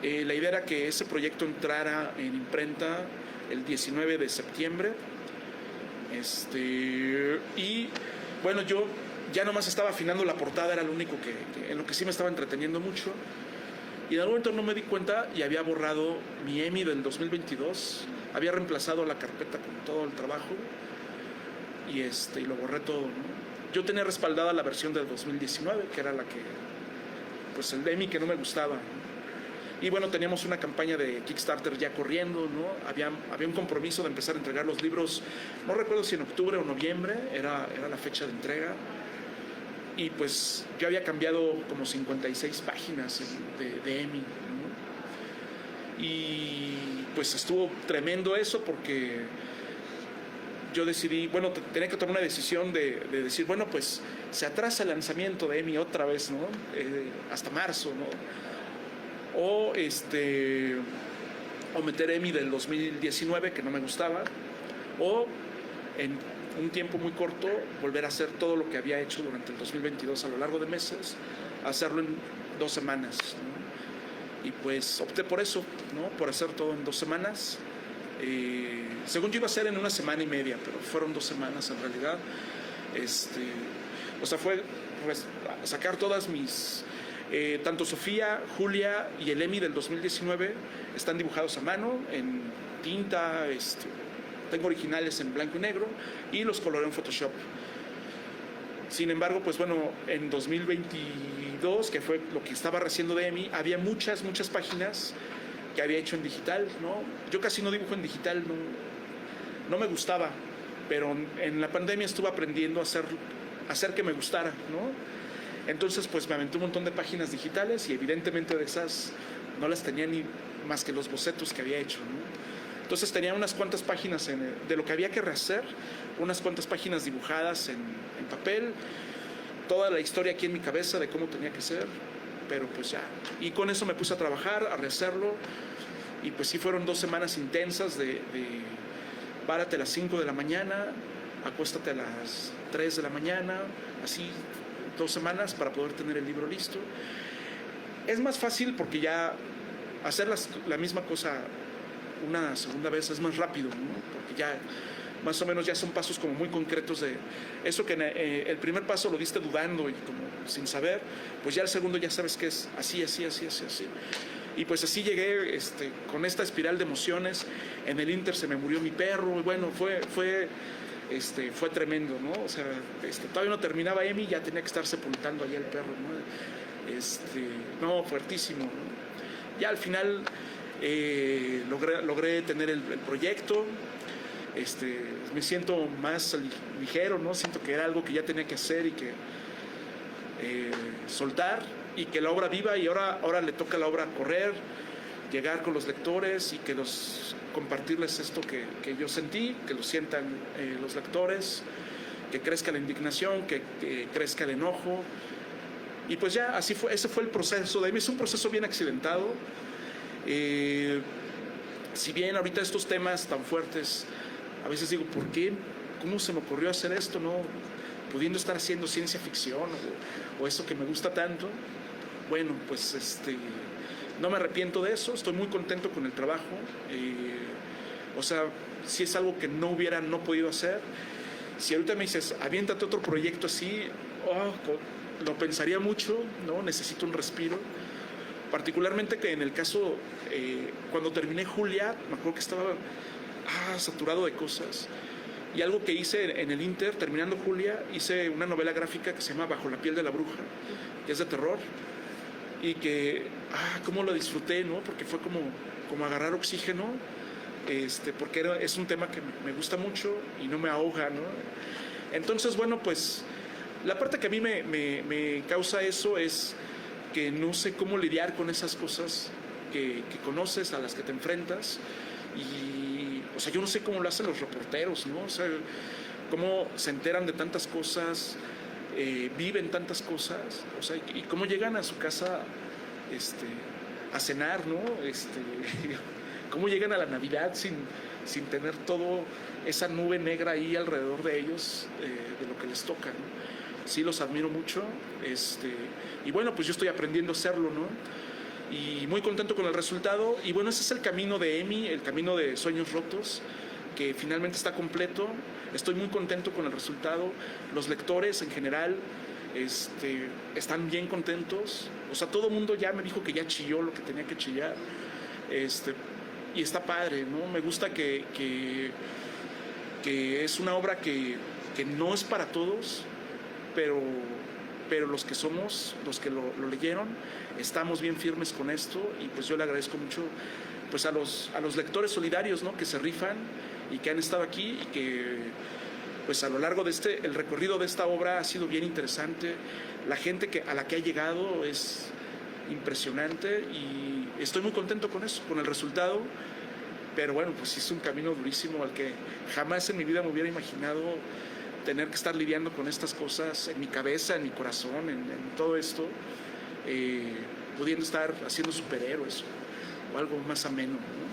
La idea era que ese proyecto entrara en imprenta el 19 de septiembre. Y bueno, yo ya nomás estaba afinando la portada, era lo único en lo que sí me estaba entreteniendo mucho. Y en algún momento no me di cuenta y había borrado mi Emi del 2022, había reemplazado la carpeta con todo el trabajo y lo borré todo, ¿no? Yo tenía respaldada la versión del 2019, que era la que, pues el Emi que no me gustaba, ¿no? Y bueno, teníamos una campaña de Kickstarter ya corriendo, ¿no? Había un compromiso de empezar a entregar los libros, no recuerdo si en octubre o noviembre, era la fecha de entrega. Y pues yo había cambiado como 56 páginas de Emi, ¿no? Y pues estuvo tremendo eso porque yo decidí, bueno, tenía que tomar una decisión de decir, bueno, pues se atrasa el lanzamiento de Emi otra vez, ¿no? Hasta marzo, ¿no? O meter Emi del 2019, que no me gustaba, o en un tiempo muy corto volver a hacer todo lo que había hecho durante el 2022 a lo largo de meses, hacerlo en 2 semanas, ¿no? Y pues opté por eso, ¿no? Por hacer todo en 2 semanas. Según yo iba a ser en 1 semana y media, pero fueron 2 semanas en realidad. O sea, fue pues, sacar todas mis... tanto Sofía, Julia y el Emi del 2019 están dibujados a mano, en tinta, tengo originales en blanco y negro y los coloré en Photoshop. Sin embargo, pues bueno, en 2022, que fue lo que estaba recién de Emi, había muchas páginas que había hecho en digital, ¿no? Yo casi no dibujo en digital, no me gustaba, pero en la pandemia estuve aprendiendo a hacer que me gustara, ¿no? Entonces, pues me aventé un montón de páginas digitales y evidentemente de esas no las tenía ni más que los bocetos que había hecho, ¿no? Entonces tenía unas cuantas páginas de lo que había que rehacer, unas cuantas páginas dibujadas en papel, toda la historia aquí en mi cabeza de cómo tenía que ser, pero pues ya. Y con eso me puse a trabajar, a rehacerlo, y pues sí fueron 2 semanas intensas de párate a las 5 de la mañana, acuéstate a las 3 de la mañana, así 2 semanas para poder tener el libro listo. Es más fácil porque ya hacer la misma cosa una segunda vez es más rápido, ¿no? Porque ya más o menos ya son pasos como muy concretos de eso que el primer paso lo diste dudando y como sin saber, pues ya el segundo ya sabes que es así. Y pues así llegué con esta espiral de emociones. En el Inter se me murió mi perro y bueno, fue tremendo, ¿no? O sea, todavía no terminaba Emi, ya tenía que estar sepultando allá el perro, ¿no? Fuertísimo, ¿no? Ya al final logré tener el proyecto. Me siento más ligero, ¿no? Siento que era algo que ya tenía que hacer y que soltar, y que la obra viva, y ahora le toca a la obra correr, llegar con los lectores y compartirles esto que yo sentí, que lo sientan los lectores, que crezca la indignación, que crezca el enojo. Y pues ya, así fue, ese fue el proceso de Emi. Es un proceso bien accidentado. Si bien ahorita estos temas tan fuertes, a veces digo, ¿por qué? ¿Cómo se me ocurrió hacer esto? No, pudiendo estar haciendo ciencia ficción o eso que me gusta tanto, bueno, pues no me arrepiento de eso, estoy muy contento con el trabajo. O sea, si es algo que no podido hacer, si ahorita me dices, aviéntate otro proyecto así, lo pensaría mucho, ¿no? Necesito un respiro. Particularmente que en el caso, cuando terminé Julia, me acuerdo que estaba saturado de cosas. Y algo que hice en el Inter, terminando Julia, hice una novela gráfica que se llama Bajo la piel de la bruja, que es de terror. Y que, cómo lo disfruté, ¿no? Porque fue como agarrar oxígeno, porque es un tema que me gusta mucho y no me ahoga, ¿no? Entonces, bueno, pues la parte que a mí me causa eso es que no sé cómo lidiar con esas cosas que conoces, a las que te enfrentas. Y, o sea, yo no sé cómo lo hacen los reporteros, ¿no? O sea, cómo se enteran de tantas cosas, viven tantas cosas, o sea, y cómo llegan a su casa a cenar, ¿no? Cómo llegan a la Navidad sin tener todo esa nube negra ahí alrededor de ellos, de lo que les toca, ¿no? Sí, los admiro mucho, y bueno, pues yo estoy aprendiendo a hacerlo, ¿no? Y muy contento con el resultado. Y bueno, ese es el camino de Emi, el camino de Sueños Rotos, que finalmente está completo. Estoy muy contento con el resultado. Los lectores en general están bien contentos. O sea, todo el mundo ya me dijo que ya chilló lo que tenía que chillar. Y está padre, ¿no? Me gusta que es una obra que no es para todos, pero los que somos, los que lo leyeron, estamos bien firmes con esto. Y pues yo le agradezco mucho pues a los lectores solidarios, ¿no? Que se rifan y que han estado aquí, y que pues a lo largo de el recorrido de esta obra ha sido bien interesante. La gente a la que ha llegado es impresionante y estoy muy contento con eso, con el resultado. Pero bueno, pues es un camino durísimo al que jamás en mi vida me hubiera imaginado tener que estar lidiando con estas cosas en mi cabeza, en mi corazón, en todo esto, pudiendo estar haciendo superhéroes o algo más ameno, ¿no?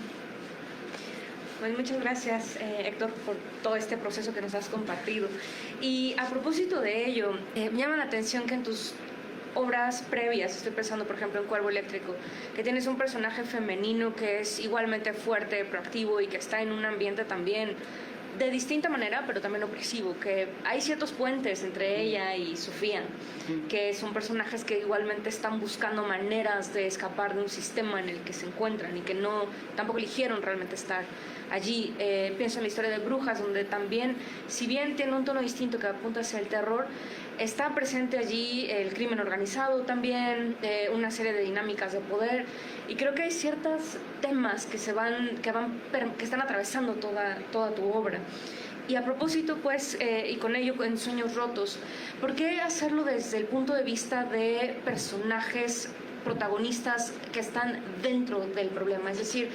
Pues muchas gracias, Héctor, por todo este proceso que nos has compartido. Y a propósito de ello, me llama la atención que en tus obras previas, estoy pensando por ejemplo en Cuervo Eléctrico, que tienes un personaje femenino que es igualmente fuerte, proactivo y que está en un ambiente también de distinta manera, pero también opresivo, que hay ciertos puentes entre ella y Sofía, que son personajes que igualmente están buscando maneras de escapar de un sistema en el que se encuentran y que tampoco eligieron realmente estar allí. Pienso en la historia de Brujas, donde también, si bien tiene un tono distinto que apunta hacia el terror, está presente allí el crimen organizado también, una serie de dinámicas de poder, y creo que hay ciertos temas que están atravesando toda tu obra. Y a propósito, pues, y con ello en Sueños Rotos, ¿por qué hacerlo desde el punto de vista de personajes protagonistas que están dentro del problema? Es decir,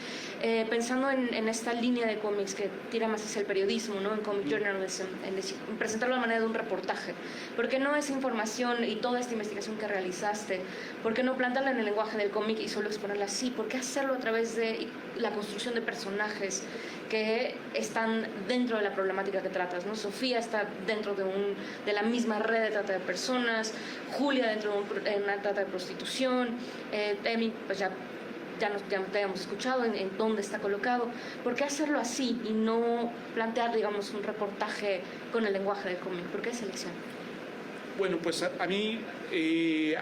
pensando en esta línea de cómics que tira más hacia el periodismo, ¿no? En comic journalism, en presentarlo de manera de un reportaje. ¿Por qué no esa información y toda esta investigación que realizaste? ¿Por qué no plantarla en el lenguaje del cómic y solo exponerla así? ¿Por qué hacerlo a través de la construcción de personajes que están dentro de la problemática que tratas, ¿no? Sofía está dentro de la misma red de trata de personas, Julia dentro de una trata de prostitución, Emi, pues ya te habíamos escuchado en dónde está colocado. ¿Por qué hacerlo así y no plantear, digamos, un reportaje con el lenguaje del cómic? ¿Por qué selección? Bueno, pues a mí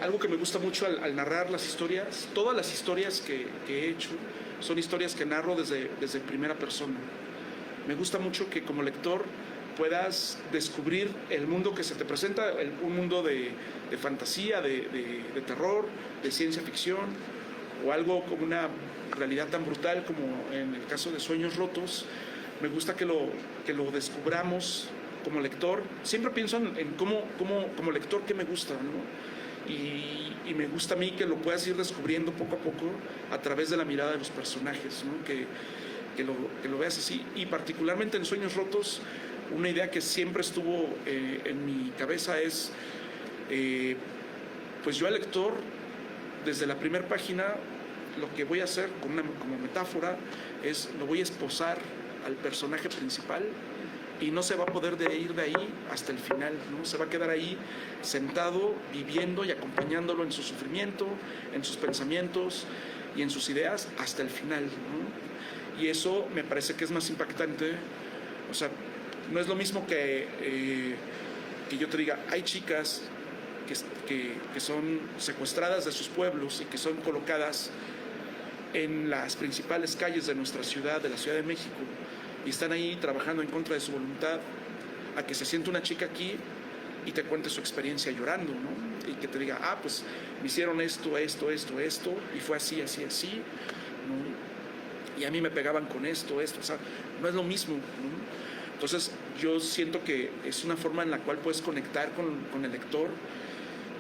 algo que me gusta mucho al narrar las historias, todas las historias que he hecho son historias que narro desde primera persona. Me gusta mucho que como lector puedas descubrir el mundo que se te presenta, un mundo de fantasía, de terror, de ciencia ficción, o algo como una realidad tan brutal como en el caso de Sueños Rotos. Me gusta que lo descubramos como lector. Siempre pienso en como lector qué me gusta, ¿no? Y me gusta a mí que lo puedas ir descubriendo poco a poco a través de la mirada de los personajes, ¿no? Que lo veas así. Y particularmente en Sueños Rotos, una idea que siempre estuvo en mi cabeza es, pues yo al lector, desde la primera página, lo que voy a hacer como metáfora es, lo voy a esposar al personaje principal y no se va a poder ir de ahí hasta el final, ¿no? Se va a quedar ahí sentado, viviendo y acompañándolo en su sufrimiento, en sus pensamientos y en sus ideas hasta el final, ¿no? Y eso me parece que es más impactante. O sea, no es lo mismo que yo te diga, hay chicas que son secuestradas de sus pueblos y que son colocadas en las principales calles de nuestra ciudad, de la Ciudad de México, y están ahí trabajando en contra de su voluntad, a que se siente una chica aquí y te cuente su experiencia llorando, ¿no? Y que te diga, pues me hicieron esto, y fue así, ¿no? Y a mí me pegaban con esto, o sea, no es lo mismo, ¿no? Entonces yo siento que es una forma en la cual puedes conectar con el lector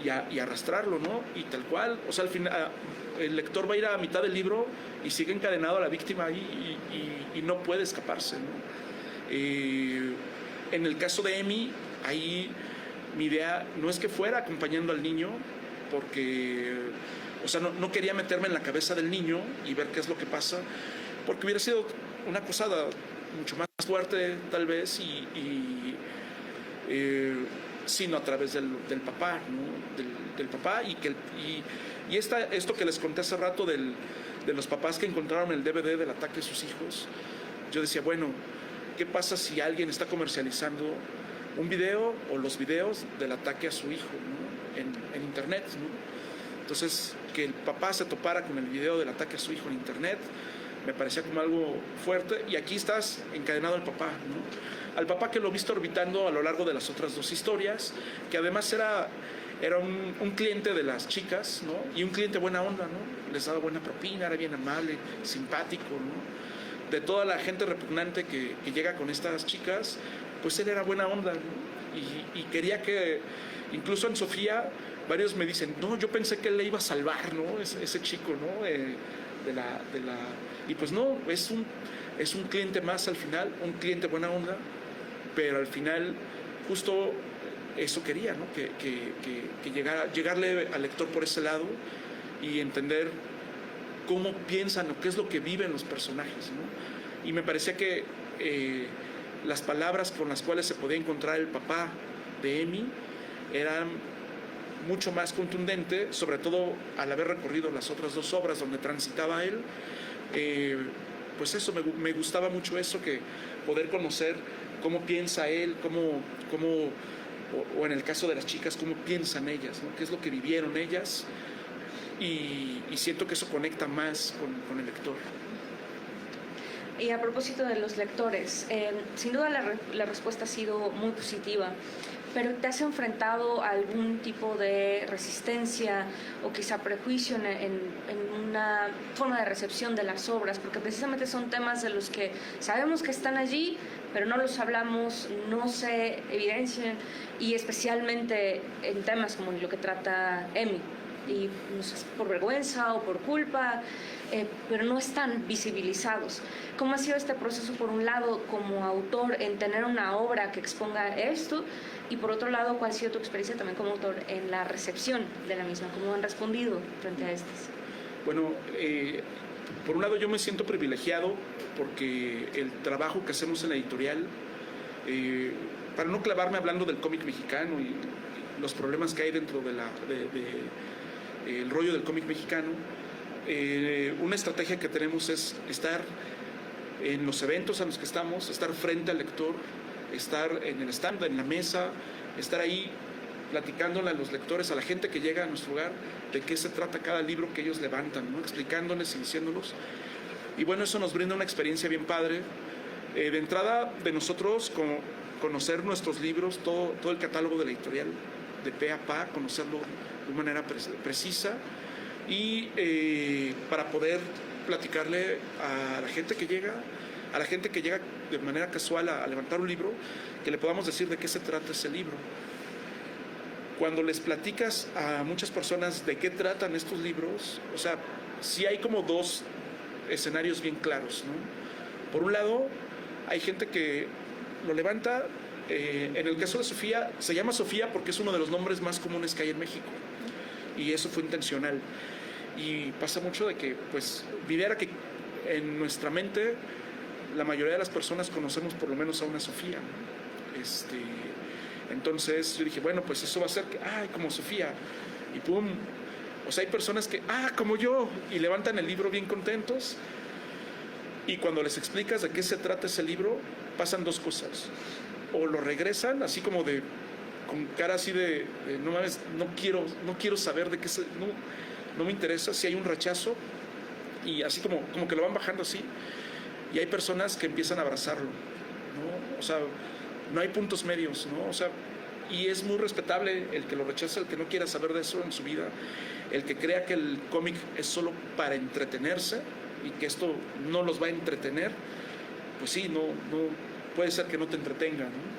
y arrastrarlo, ¿no? Y tal cual, o sea, al final el lector va a ir a mitad del libro y sigue encadenado a la víctima ahí y no puede escaparse, ¿no? En el caso de Emi, ahí mi idea no es que fuera acompañando al niño, porque, o sea, no quería meterme en la cabeza del niño y ver qué es lo que pasa, porque hubiera sido una cosa mucho más fuerte tal vez sino a través del papá, ¿no? Del papá y esto que les conté hace rato de los papás que encontraron el DVD del ataque a sus hijos. Yo decía, bueno, ¿qué pasa si alguien está comercializando un video o los videos del ataque a su hijo, ¿no? en internet, ¿no? Entonces, que el papá se topara con el video del ataque a su hijo en internet me parecía como algo fuerte, y aquí estás encadenado al papá, ¿no? Al papá que lo he visto orbitando a lo largo de las otras dos historias, que además era un cliente de las chicas, ¿no? Y un cliente buena onda, ¿no? Les daba buena propina, era bien amable, simpático, ¿no? De toda la gente repugnante que llega con estas chicas, pues él era buena onda, ¿no? Y quería que, incluso en Sofía, varios me dicen, no, yo pensé que él le iba a salvar, ¿no? Ese chico, ¿no? Y pues no, es un cliente más al final, un cliente buena onda, pero al final justo eso quería, ¿no? Que llegarle al lector por ese lado y entender cómo piensan o qué es lo que viven los personajes, ¿no? Y me parecía que las palabras con las cuales se podía encontrar el papá de Emi eran mucho más contundente, sobre todo al haber recorrido las otras dos obras donde transitaba él. Pues eso, me gustaba mucho eso, que poder conocer cómo piensa él, o en el caso de las chicas, cómo piensan ellas, ¿no? Qué es lo que vivieron ellas, y siento que eso conecta más con el lector. Y a propósito de los lectores, sin duda la respuesta ha sido muy positiva, pero ¿te has enfrentado a algún tipo de resistencia o quizá prejuicio en una forma de recepción de las obras? Porque precisamente son temas de los que sabemos que están allí, pero no los hablamos, no se evidencian, y especialmente en temas como lo que trata Emi, y no sé, por vergüenza o por culpa, pero no están visibilizados. ¿Cómo ha sido este proceso, por un lado, como autor, en tener una obra que exponga esto? Y por otro lado, ¿cuál ha sido tu experiencia también como autor en la recepción de la misma? ¿Cómo han respondido frente a estas? Bueno, por un lado yo me siento privilegiado porque el trabajo que hacemos en la editorial, para no clavarme hablando del cómic mexicano y los problemas que hay dentro el rollo del cómic mexicano, una estrategia que tenemos es estar en los eventos a los que estamos, estar frente al lector, estar en el stand, en la mesa, estar ahí platicándole a los lectores, a la gente que llega a nuestro lugar, de qué se trata cada libro que ellos levantan, ¿no? Explicándoles y diciéndolos. Y bueno, eso nos brinda una experiencia bien padre. De entrada, de nosotros, conocer nuestros libros, todo el catálogo de la editorial, de pe a pa, conocerlo de manera precisa, y para poder platicarle a la gente que llega, de manera casual a levantar un libro, que le podamos decir de qué se trata ese libro. Cuando les platicas a muchas personas de qué tratan estos libros, o sea, sí hay como dos escenarios bien claros, ¿no? Por un lado, hay gente que lo levanta, en el caso de Sofía, se llama Sofía porque es uno de los nombres más comunes que hay en México, y eso fue intencional. Y pasa mucho de que, pues, viviera que en nuestra mente la mayoría de las personas conocemos por lo menos a una Sofía, ¿no? Entonces yo dije, bueno, pues eso va a ser que, ay, como Sofía, y pum. O sea, hay personas que, como yo, y levantan el libro bien contentos, y cuando les explicas de qué se trata ese libro, pasan dos cosas. O lo regresan así como con cara así de no mames, no quiero saber de qué no me interesa, si hay un rechazo, y así como que lo van bajando así, y hay personas que empiezan a abrazarlo, ¿no? O sea, no hay puntos medios, ¿no? O sea, y es muy respetable el que lo rechaza, el que no quiera saber de eso en su vida, el que crea que el cómic es solo para entretenerse y que esto no los va a entretener, pues sí, no puede ser que no te entretenga, ¿no?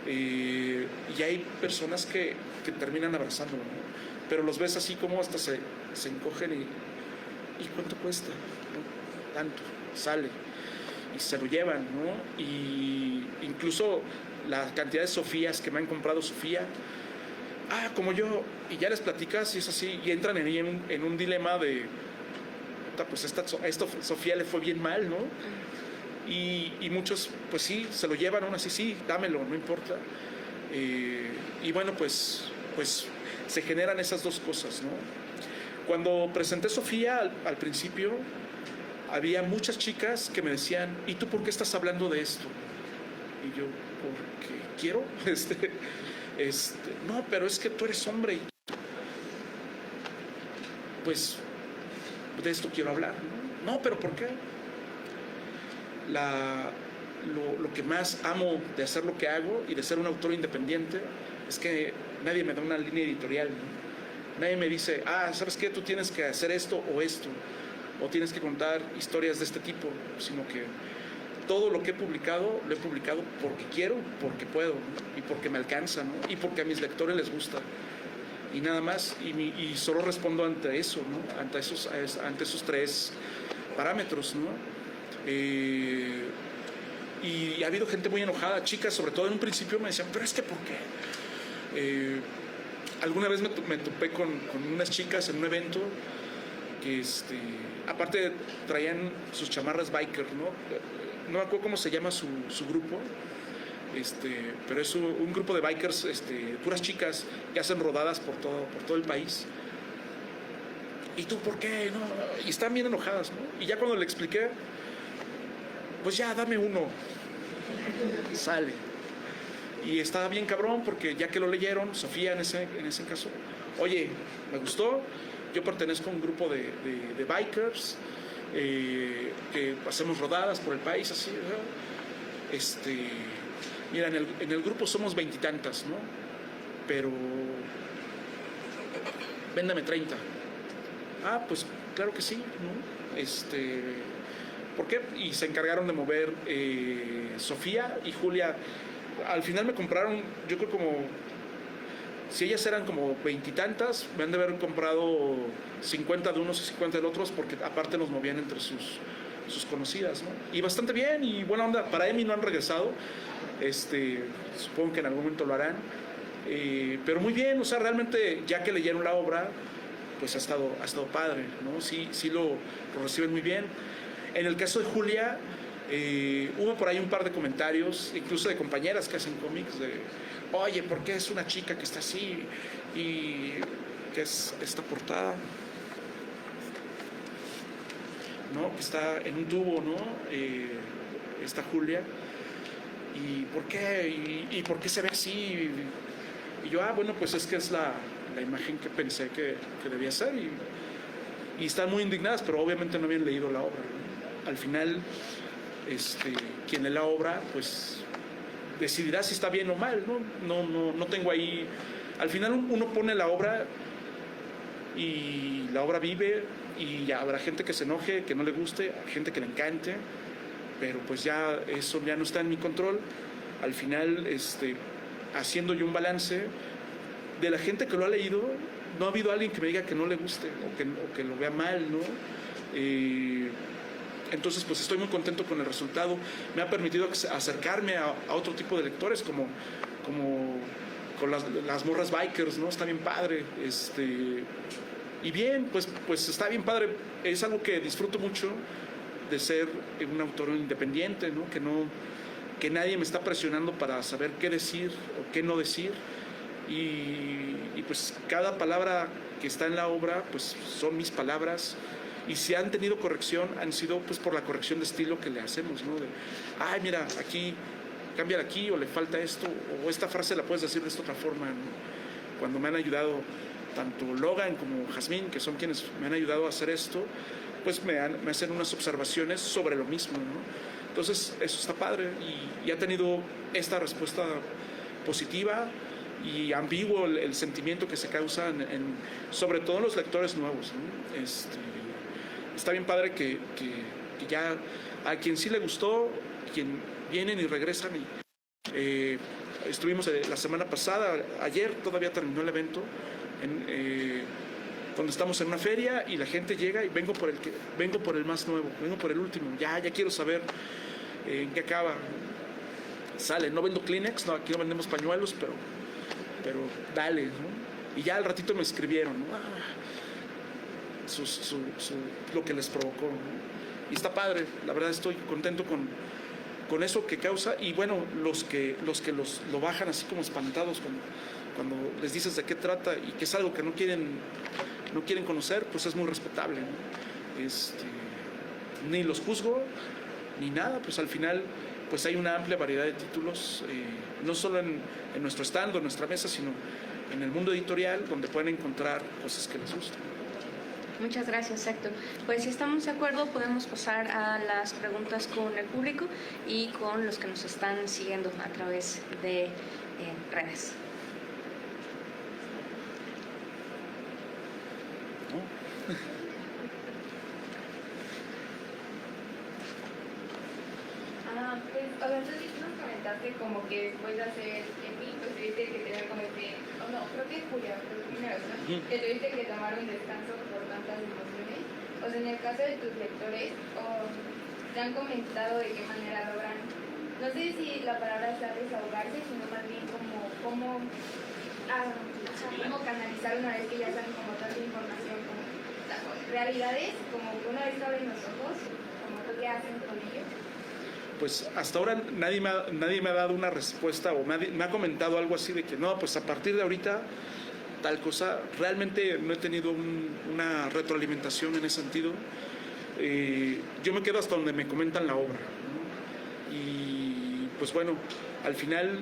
Y hay personas que terminan abrazándolo, ¿no? Pero los ves así como hasta se encogen y ¿cuánto cuesta? ¿No? Tanto, sale y se lo llevan, ¿no? Y incluso la cantidad de Sofías que me han comprado Sofía, como yo, y ya les platicas y es así, y entran en un dilema de, pues esto Sofía le fue bien mal, ¿no? Y muchos, pues sí, se lo llevan aún así, sí, dámelo, no importa. Y bueno, pues se generan esas dos cosas, ¿no? Cuando presenté Sofía al principio, había muchas chicas que me decían, ¿y tú por qué estás hablando de esto? Y yo, porque quiero. No, pero es que tú eres hombre y pues de esto quiero hablar, ¿no? No, pero ¿por qué? Lo que más amo de hacer lo que hago y de ser un autor independiente es que nadie me da una línea editorial, ¿no? Nadie me dice, ¿sabes qué? Tú tienes que hacer esto, o tienes que contar historias de este tipo, sino que todo lo que he publicado, lo he publicado porque quiero, porque puedo, ¿no? Y porque me alcanza, ¿no? Y porque a mis lectores les gusta. Y nada más, y solo respondo ante eso, ¿no? Ante esos tres parámetros, ¿no? Y ha habido gente muy enojada, chicas, sobre todo en un principio me decían, pero es que ¿por qué? Alguna vez me topé con unas chicas en un evento que aparte traían sus chamarras biker, ¿no? No me acuerdo cómo se llama su grupo, pero es un grupo de bikers, puras chicas que hacen rodadas por todo el país. ¿Y tú por qué? No, y están bien enojadas, ¿no? Y ya cuando le expliqué, pues ya, dame uno. Sale. Y estaba bien cabrón porque ya que lo leyeron, Sofía en ese caso, oye, me gustó, yo pertenezco a un grupo de bikers que hacemos rodadas por el país, así, ¿no? Mira, en el grupo somos 20 y tantas, ¿no? Pero véndame 30. Pues claro que sí, ¿no? ¿Por qué? Y se encargaron de mover Sofía y Julia. Al final me compraron, yo creo si ellas eran como 20 y tantas, me han de haber comprado 50 de unos y 50 de otros, porque aparte nos movían entre sus conocidas, ¿no? Y bastante bien, y buena onda. Para Emi no han regresado, supongo que en algún momento lo harán, pero muy bien, o sea, realmente ya que leyeron la obra, pues ha estado padre, ¿no? Sí lo reciben muy bien. En el caso de Julia, hubo por ahí un par de comentarios, incluso de compañeras que hacen cómics, de, oye, ¿por qué es una chica que está así? Y que es esta portada, ¿no? Que está en un tubo, ¿no? Está Julia. ¿Y por qué? ¿Y por qué se ve así? Y yo, bueno, pues es que es la imagen que pensé que debía ser. Y están muy indignadas, pero obviamente no habían leído la obra, ¿no? Al final, quien lee la obra, pues decidirá si está bien o mal, ¿no? No tengo ahí. Al final uno pone la obra y la obra vive, y habrá gente que se enoje, que no le guste, gente que le encante, pero pues ya eso ya no está en mi control. Al final, haciendo yo un balance de la gente que lo ha leído, no ha habido alguien que me diga que no le guste o que lo vea mal, ¿no? Entonces, pues estoy muy contento con el resultado. Me ha permitido acercarme a otro tipo de lectores, como con las morras bikers, ¿no? Está bien padre. Y bien, pues está bien padre. Es algo que disfruto mucho de ser un autor independiente, ¿no? Que nadie me está presionando para saber qué decir o qué no decir. Y pues cada palabra que está en la obra pues son mis palabras, y si han tenido corrección han sido pues por la corrección de estilo que le hacemos, ¿no? De, ay, mira, aquí, cámbiala aquí, o le falta esto, o esta frase la puedes decir de esta otra forma, ¿no? Cuando me han ayudado tanto Logan como Jazmín, que son quienes me han ayudado a hacer esto, pues me hacen unas observaciones sobre lo mismo, ¿no? Entonces eso está padre, y ha tenido esta respuesta positiva y ambiguo el sentimiento que se causa sobre todo en los lectores nuevos, ¿no? Está bien padre que ya a quien sí le gustó, quien vienen y regresan. Estuvimos la semana pasada, ayer todavía terminó el evento, cuando estamos en una feria y la gente llega y vengo por el más nuevo, vengo por el último, ya quiero saber en qué acaba. Sale, no vendo Kleenex, no, aquí no vendemos pañuelos, pero dale, ¿no? Y ya al ratito me escribieron, ¿no? Lo que les provocó, ¿no? Y está padre, la verdad estoy contento con eso que causa. Y bueno, los que lo bajan así como espantados cuando les dices de qué trata y que es algo que no quieren conocer, pues es muy respetable, ¿no? Ni los juzgo ni nada, pues al final pues hay una amplia variedad de títulos, no solo en nuestro stand o en nuestra mesa, sino en el mundo editorial, donde pueden encontrar cosas que les gustan. Muchas gracias, Héctor. Pues si estamos de acuerdo, podemos pasar a las preguntas con el público y con los que nos están siguiendo a través de redes. Pues, o sea, tú nos comentaste como que después de hacer EMI, pues tuviste que tener como que, creo que es Julia, primero, ¿no? Que tuviste que tomar un descanso por tantas emociones. O sea, en el caso de tus lectores, te han comentado de qué manera logran, no sé si la palabra sea desahogarse, sino más bien cómo canalizar una vez que ya saben como tanta información, como realidades, como que una vez que abren los ojos, como qué hacen con ellos. Pues hasta ahora nadie me ha dado una respuesta o me ha comentado algo así de que no, pues a partir de ahorita tal cosa. Realmente no he tenido una retroalimentación en ese sentido. Yo me quedo hasta donde me comentan la obra, ¿no? Y pues bueno, al final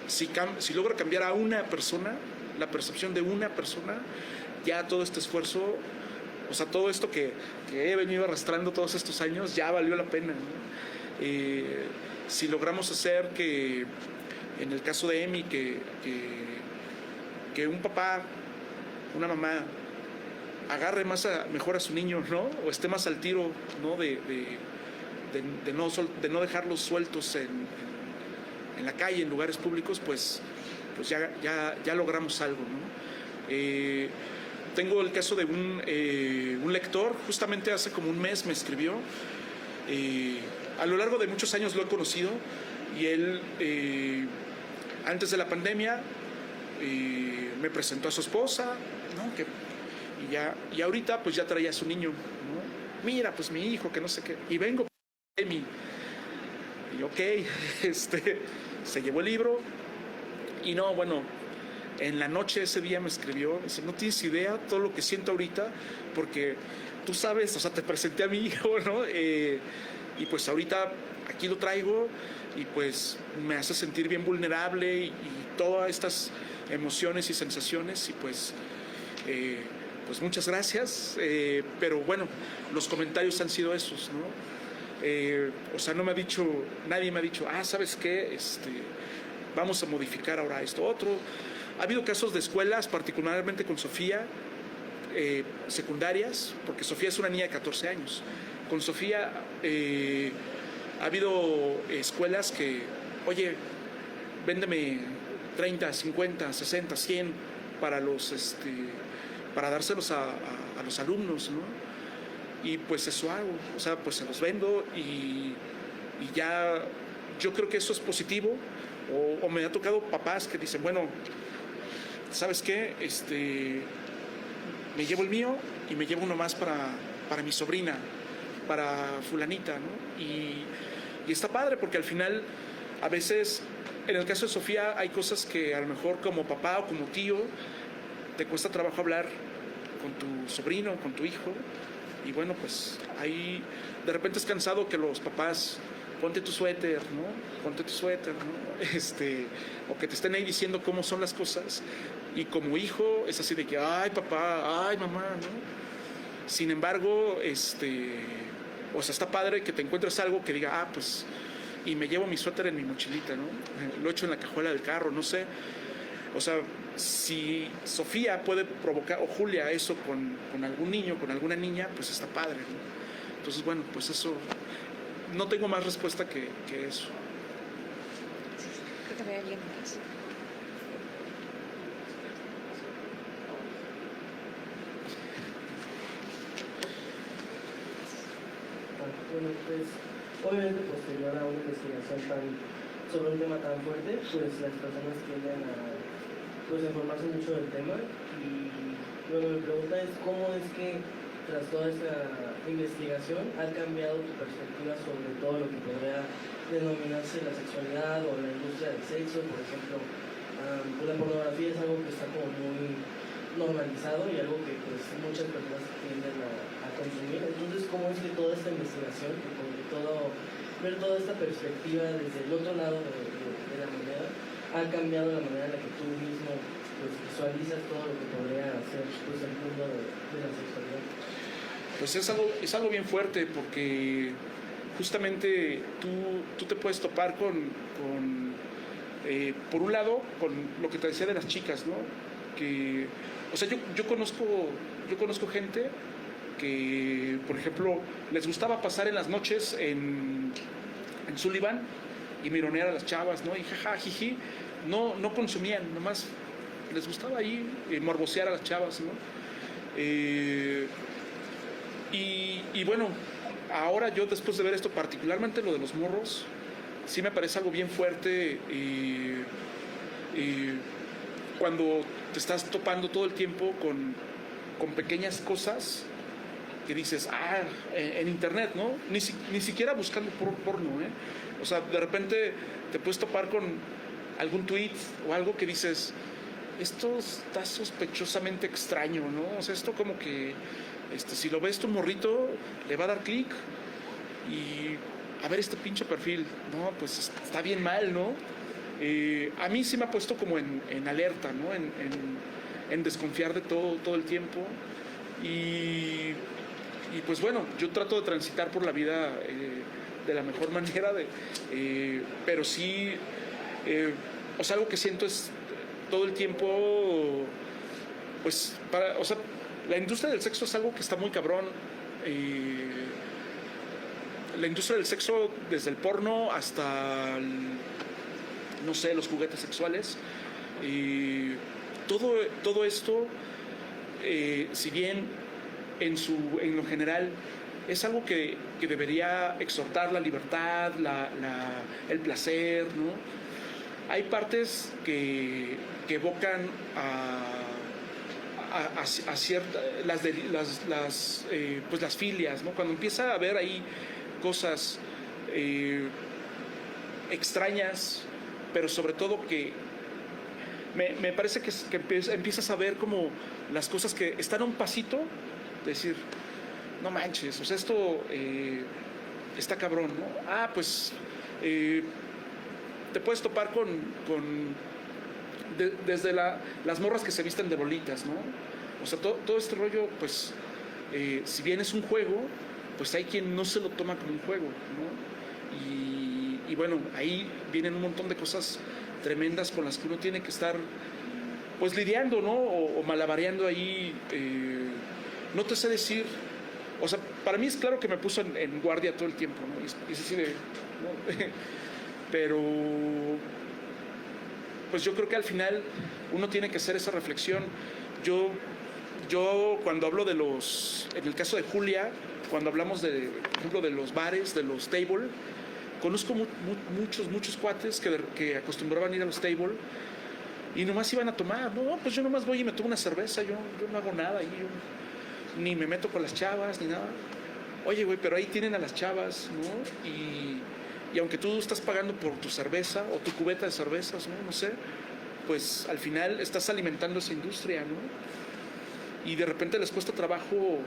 si logro cambiar a una persona, la percepción de una persona, ya todo este esfuerzo, o sea, todo esto que he venido arrastrando todos estos años, ya valió la pena, ¿no? Si logramos hacer que, en el caso de Emi, que un papá, una mamá, agarre mejor a su niño, ¿no? O esté más al tiro, ¿no? De no dejarlos sueltos en la calle, en lugares públicos, pues ya logramos algo, ¿no? Tengo el caso de un lector, justamente hace como un mes me escribió. A lo largo de muchos años lo he conocido, y él, antes de la pandemia, me presentó a su esposa, ¿no? Y ahorita pues ya traía a su niño, ¿no? Mira, pues mi hijo, que no sé qué, y vengo por Emi. Y ok, se llevó el libro, y no, bueno, en la noche ese día me escribió, me dice, no tienes idea todo lo que siento ahorita, porque tú sabes, o sea, te presenté a mi hijo, ¿no? Y pues ahorita aquí lo traigo, y pues me hace sentir bien vulnerable, y todas estas emociones y sensaciones, y pues muchas gracias, pero bueno, los comentarios han sido esos, ¿no? O sea, nadie me ha dicho, ¿sabes qué? Vamos a modificar ahora esto, otro. Ha habido casos de escuelas, particularmente con Sofía, secundarias, porque Sofía es una niña de 14 años. Con Sofía ha habido escuelas que, oye, véndeme 30, 50, 60, 100 para dárselos a los alumnos, ¿no? Y pues eso hago, o sea, pues se los vendo, y ya yo creo que eso es positivo. O me ha tocado papás que dicen, bueno, ¿sabes qué? Me llevo el mío y me llevo uno más para mi sobrina, para fulanita, ¿no? Y está padre porque al final, a veces, en el caso de Sofía, hay cosas que a lo mejor como papá o como tío te cuesta trabajo hablar con tu sobrino, con tu hijo. Y bueno, pues ahí de repente es cansado que los papás, ponte tu suéter, ¿no? Ponte tu suéter, ¿no? O que te estén ahí diciendo cómo son las cosas. Y como hijo es así de que, ay papá, ay mamá, ¿no? Sin embargo, o sea, está padre que te encuentres algo que diga, pues, y me llevo mi suéter en mi mochilita, ¿no? Lo echo en la cajuela del carro, no sé. O sea, si Sofía puede provocar, o Julia, eso con algún niño, con alguna niña, pues está padre, ¿no? Entonces, bueno, pues eso, no tengo más respuesta que eso. Creo que había alguien más. Bueno, pues obviamente posterior a una investigación sobre un tema tan fuerte, pues las personas tienden a informarse mucho del tema. Y bueno, mi pregunta es cómo es que tras toda esta investigación ha cambiado tu perspectiva sobre todo lo que podría denominarse la sexualidad o la industria del sexo. Por ejemplo, pues la pornografía es algo que está como muy normalizado y algo que pues muchas personas tienden a consumir. Entonces, ¿cómo es que toda esta investigación, ver toda esta perspectiva desde el otro lado de la moneda, ha cambiado la manera en la que tú mismo pues visualizas todo lo que podría ser pues el mundo de la sexualidad? Pues es algo bien fuerte porque justamente tú te puedes topar con por un lado, con lo que te decía de las chicas, ¿no? Que, o sea, yo conozco gente que, por ejemplo, les gustaba pasar en las noches en Sullivan y mironear a las chavas, ¿no? Y jaja, jiji, no consumían, nomás les gustaba ahí morbosear a las chavas, ¿no? Y bueno, ahora yo después de ver esto, particularmente lo de los morros, sí me parece algo bien fuerte cuando te estás topando todo el tiempo con pequeñas cosas que dices, en internet, ¿no? Ni siquiera buscando porno, ¿eh? O sea, de repente te puedes topar con algún tweet o algo que dices, esto está sospechosamente extraño, ¿no? O sea, esto como que, si lo ves tu morrito, le va a dar clic y a ver este pinche perfil, no, pues está bien mal, ¿no? A mí sí me ha puesto como en alerta, ¿no? En desconfiar de todo el tiempo y pues bueno, yo trato de transitar por la vida de la mejor manera, pero sí, o sea, algo que siento es todo el tiempo, pues, o sea, la industria del sexo es algo que está muy cabrón. La industria del sexo, desde el porno hasta, no sé, los juguetes sexuales, todo esto, si bien en lo general es algo que debería exhortar la libertad, el placer, ¿no? Hay partes que evocan a ciertas, pues las filias, ¿no? Cuando empieza a haber ahí cosas extrañas, pero sobre todo que me parece que empiezas a ver como las cosas que están a un pasito de decir, no manches, o sea, esto está cabrón, ¿no? Pues te puedes topar desde las morras que se visten de bolitas, ¿no? O sea, todo este rollo, pues, si bien es un juego, pues hay quien no se lo toma como un juego, ¿no? Y bueno, ahí vienen un montón de cosas tremendas con las que uno tiene que estar, pues, lidiando, ¿no? O malabareando ahí. No te sé decir, o sea, para mí es claro que me puso en guardia todo el tiempo, ¿no? Y es así de, ¿no? Pero pues yo creo que al final uno tiene que hacer esa reflexión. Yo cuando hablo en el caso de Julia, cuando hablamos por ejemplo, de los bares, de los table, conozco muchos cuates que acostumbraban ir a los table y nomás iban a tomar. No, pues yo nomás voy y me tomo una cerveza, yo no hago nada, y yo ni me meto con las chavas, ni nada. oye, güey, pero ahí tienen a las chavas, ¿no? Y aunque tú estás pagando por tu cerveza o tu cubeta de cervezas, ¿no? No sé, pues al final estás alimentando esa industria, ¿no? Y de repente les cuesta trabajo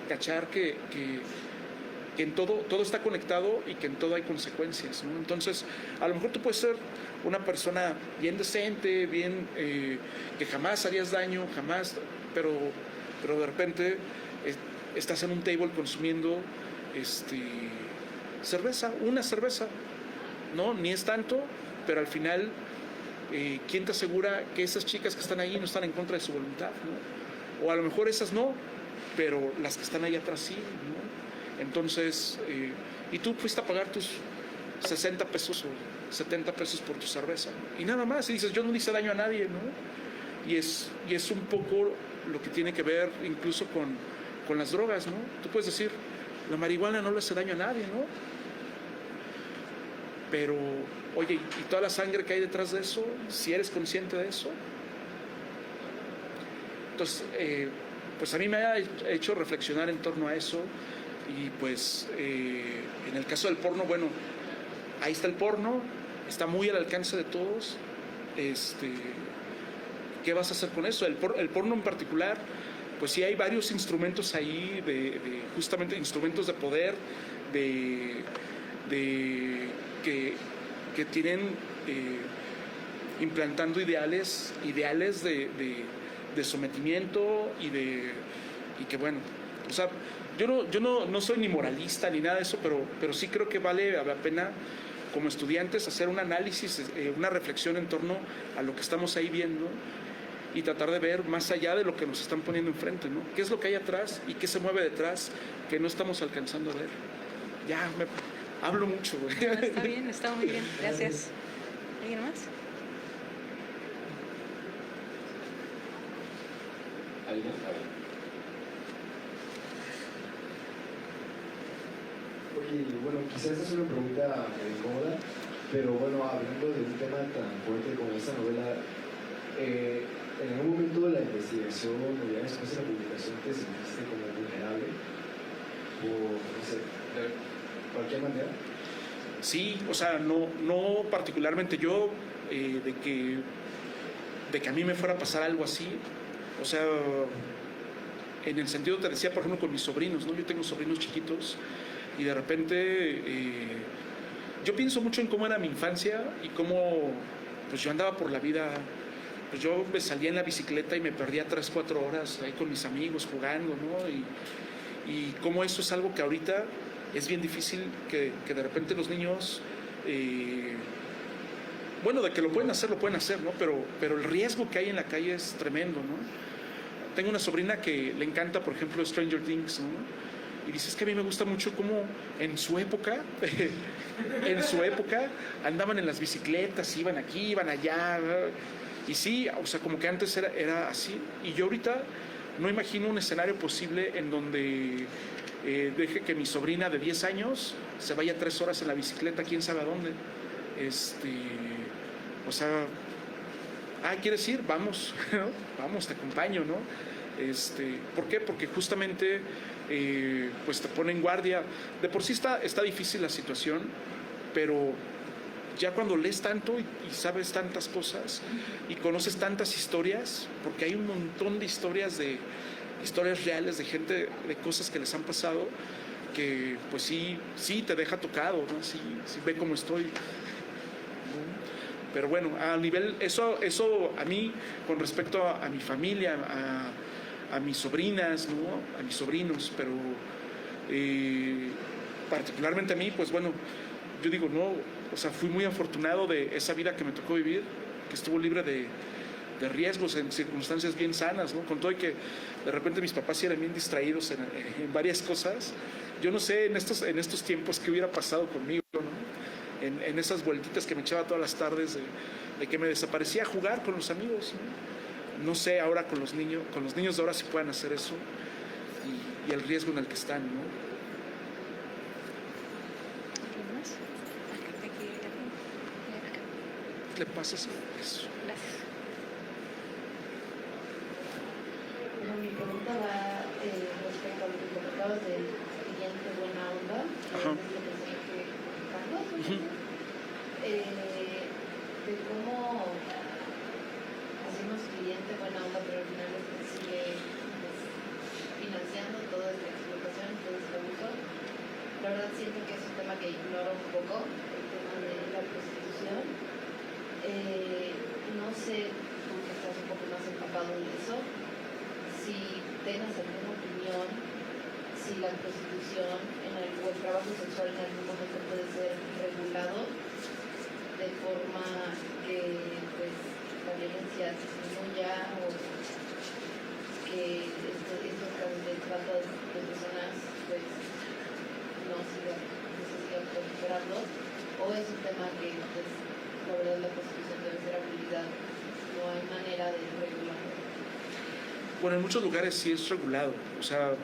cachar que en todo está conectado y que en todo hay consecuencias, ¿no? Entonces, a lo mejor tú puedes ser una persona bien decente, bien que jamás harías daño, jamás, pero de repente estás en un table consumiendo cerveza, una cerveza, ¿no? Ni es tanto, pero al final, ¿quién te asegura que esas chicas que están ahí no están en contra de su voluntad, ¿no? O a lo mejor esas no, pero las que están ahí atrás sí, ¿no? Entonces, y tú fuiste a pagar tus 60 pesos o 70 pesos por tu cerveza, ¿no? Y nada más, y dices, yo no le hice daño a nadie, ¿no? Y es un poco lo que tiene que ver incluso con las drogas, ¿no? Tú puedes decir, la marihuana no le hace daño a nadie, ¿no? Pero, oye, ¿y toda la sangre que hay detrás de eso? Si eres consciente de eso. Entonces, pues a mí me ha hecho reflexionar en torno a eso. Y pues en el caso del porno, bueno, ahí está el porno, está muy al alcance de todos. ¿Qué vas a hacer con eso? El porno en particular, pues sí hay varios instrumentos ahí, justamente instrumentos de poder, que tienen implantando ideales de sometimiento y que bueno, o sea, yo no soy ni moralista ni nada de eso, pero sí creo que vale la pena como estudiantes hacer un análisis, una reflexión en torno a lo que estamos ahí viendo y tratar de ver más allá de lo que nos están poniendo enfrente, ¿no? ¿Qué es lo que hay atrás y qué se mueve detrás que no estamos alcanzando a ver? Ya, hablo mucho, güey. No, está bien, está muy bien, gracias. ¿Alguien más? ¿Alguien más? A ver. Oye, bueno, quizás esta es una pregunta incómoda, pero bueno, hablando de un tema tan fuerte como esta novela, ¿en algún momento de la investigación o ya después de la publicación te sentiste como vulnerable? O, no sé, de cualquier manera. Sí, o sea, no particularmente yo, de que a mí me fuera a pasar algo así, o sea, en el sentido, te decía, por ejemplo, con mis sobrinos, ¿no? Yo tengo sobrinos chiquitos y de repente yo pienso mucho en cómo era mi infancia y cómo pues yo andaba por la vida, pues yo me salía en la bicicleta y me perdía 3-4 horas ahí con mis amigos jugando, ¿no? Y cómo eso es algo que ahorita es bien difícil que de repente los niños, bueno, de que lo pueden hacer, ¿no? Pero el riesgo que hay en la calle es tremendo, ¿no? Tengo una sobrina que le encanta, por ejemplo, Stranger Things, ¿no? Y dices que a mí me gusta mucho cómo en su época andaban en las bicicletas, iban aquí, iban allá, ¿no? Y sí, o sea, como que antes era así. Y yo ahorita no imagino un escenario posible en donde deje que mi sobrina de 10 años se vaya 3 horas en la bicicleta, quién sabe a dónde. O sea, ¿quieres ir? Vamos, ¿no? Vamos, te acompaño, ¿no? ¿Por qué? Porque justamente pues te pone en guardia. De por sí está difícil la situación, pero ya cuando lees tanto y sabes tantas cosas y conoces tantas historias, porque hay un montón de historias reales de gente, de cosas que les han pasado, que pues sí te deja tocado, ¿no? Sí ve cómo estoy. Pero bueno, a nivel, eso a mí, con respecto a mi familia, a mis sobrinas, ¿no? A mis sobrinos, pero particularmente a mí, pues bueno, yo digo, no, o sea, fui muy afortunado de esa vida que me tocó vivir, que estuvo libre de riesgos, en circunstancias bien sanas, ¿no? Con todo y que de repente mis papás sí eran bien distraídos en varias cosas. Yo no sé en estos tiempos qué hubiera pasado conmigo, ¿no? En esas vueltitas que me echaba todas las tardes de que me desaparecía a jugar con los amigos, ¿no? No sé ahora con los niños de ahora si puedan hacer eso y el riesgo en el que están, ¿no? ¿Alguien más? ¿Qué le pasa eso? Gracias. Bueno, mi pregunta va respecto a lo que comentabas del buena onda, Ajá. es lo que se Carlos, de cómo hacemos cliente buena onda, pero al final es que sigue pues, financiando toda esta explotación, todo este abuso. La verdad siento que es un tema que ignoro un poco, el tema de la prostitución. No sé, tú que estás un poco más empapado en eso, si tengas alguna opinión, si la prostitución o el trabajo sexual en algún momento puede ser regulado de forma que pues, la violencia disminuya o que estos casos de trata de personas pues, no se sigan proliferando, o es un tema que pues, la verdad la prostitución debe ser abolida, no hay manera de regularlo. Bueno, en muchos lugares sí es regulado. O sea,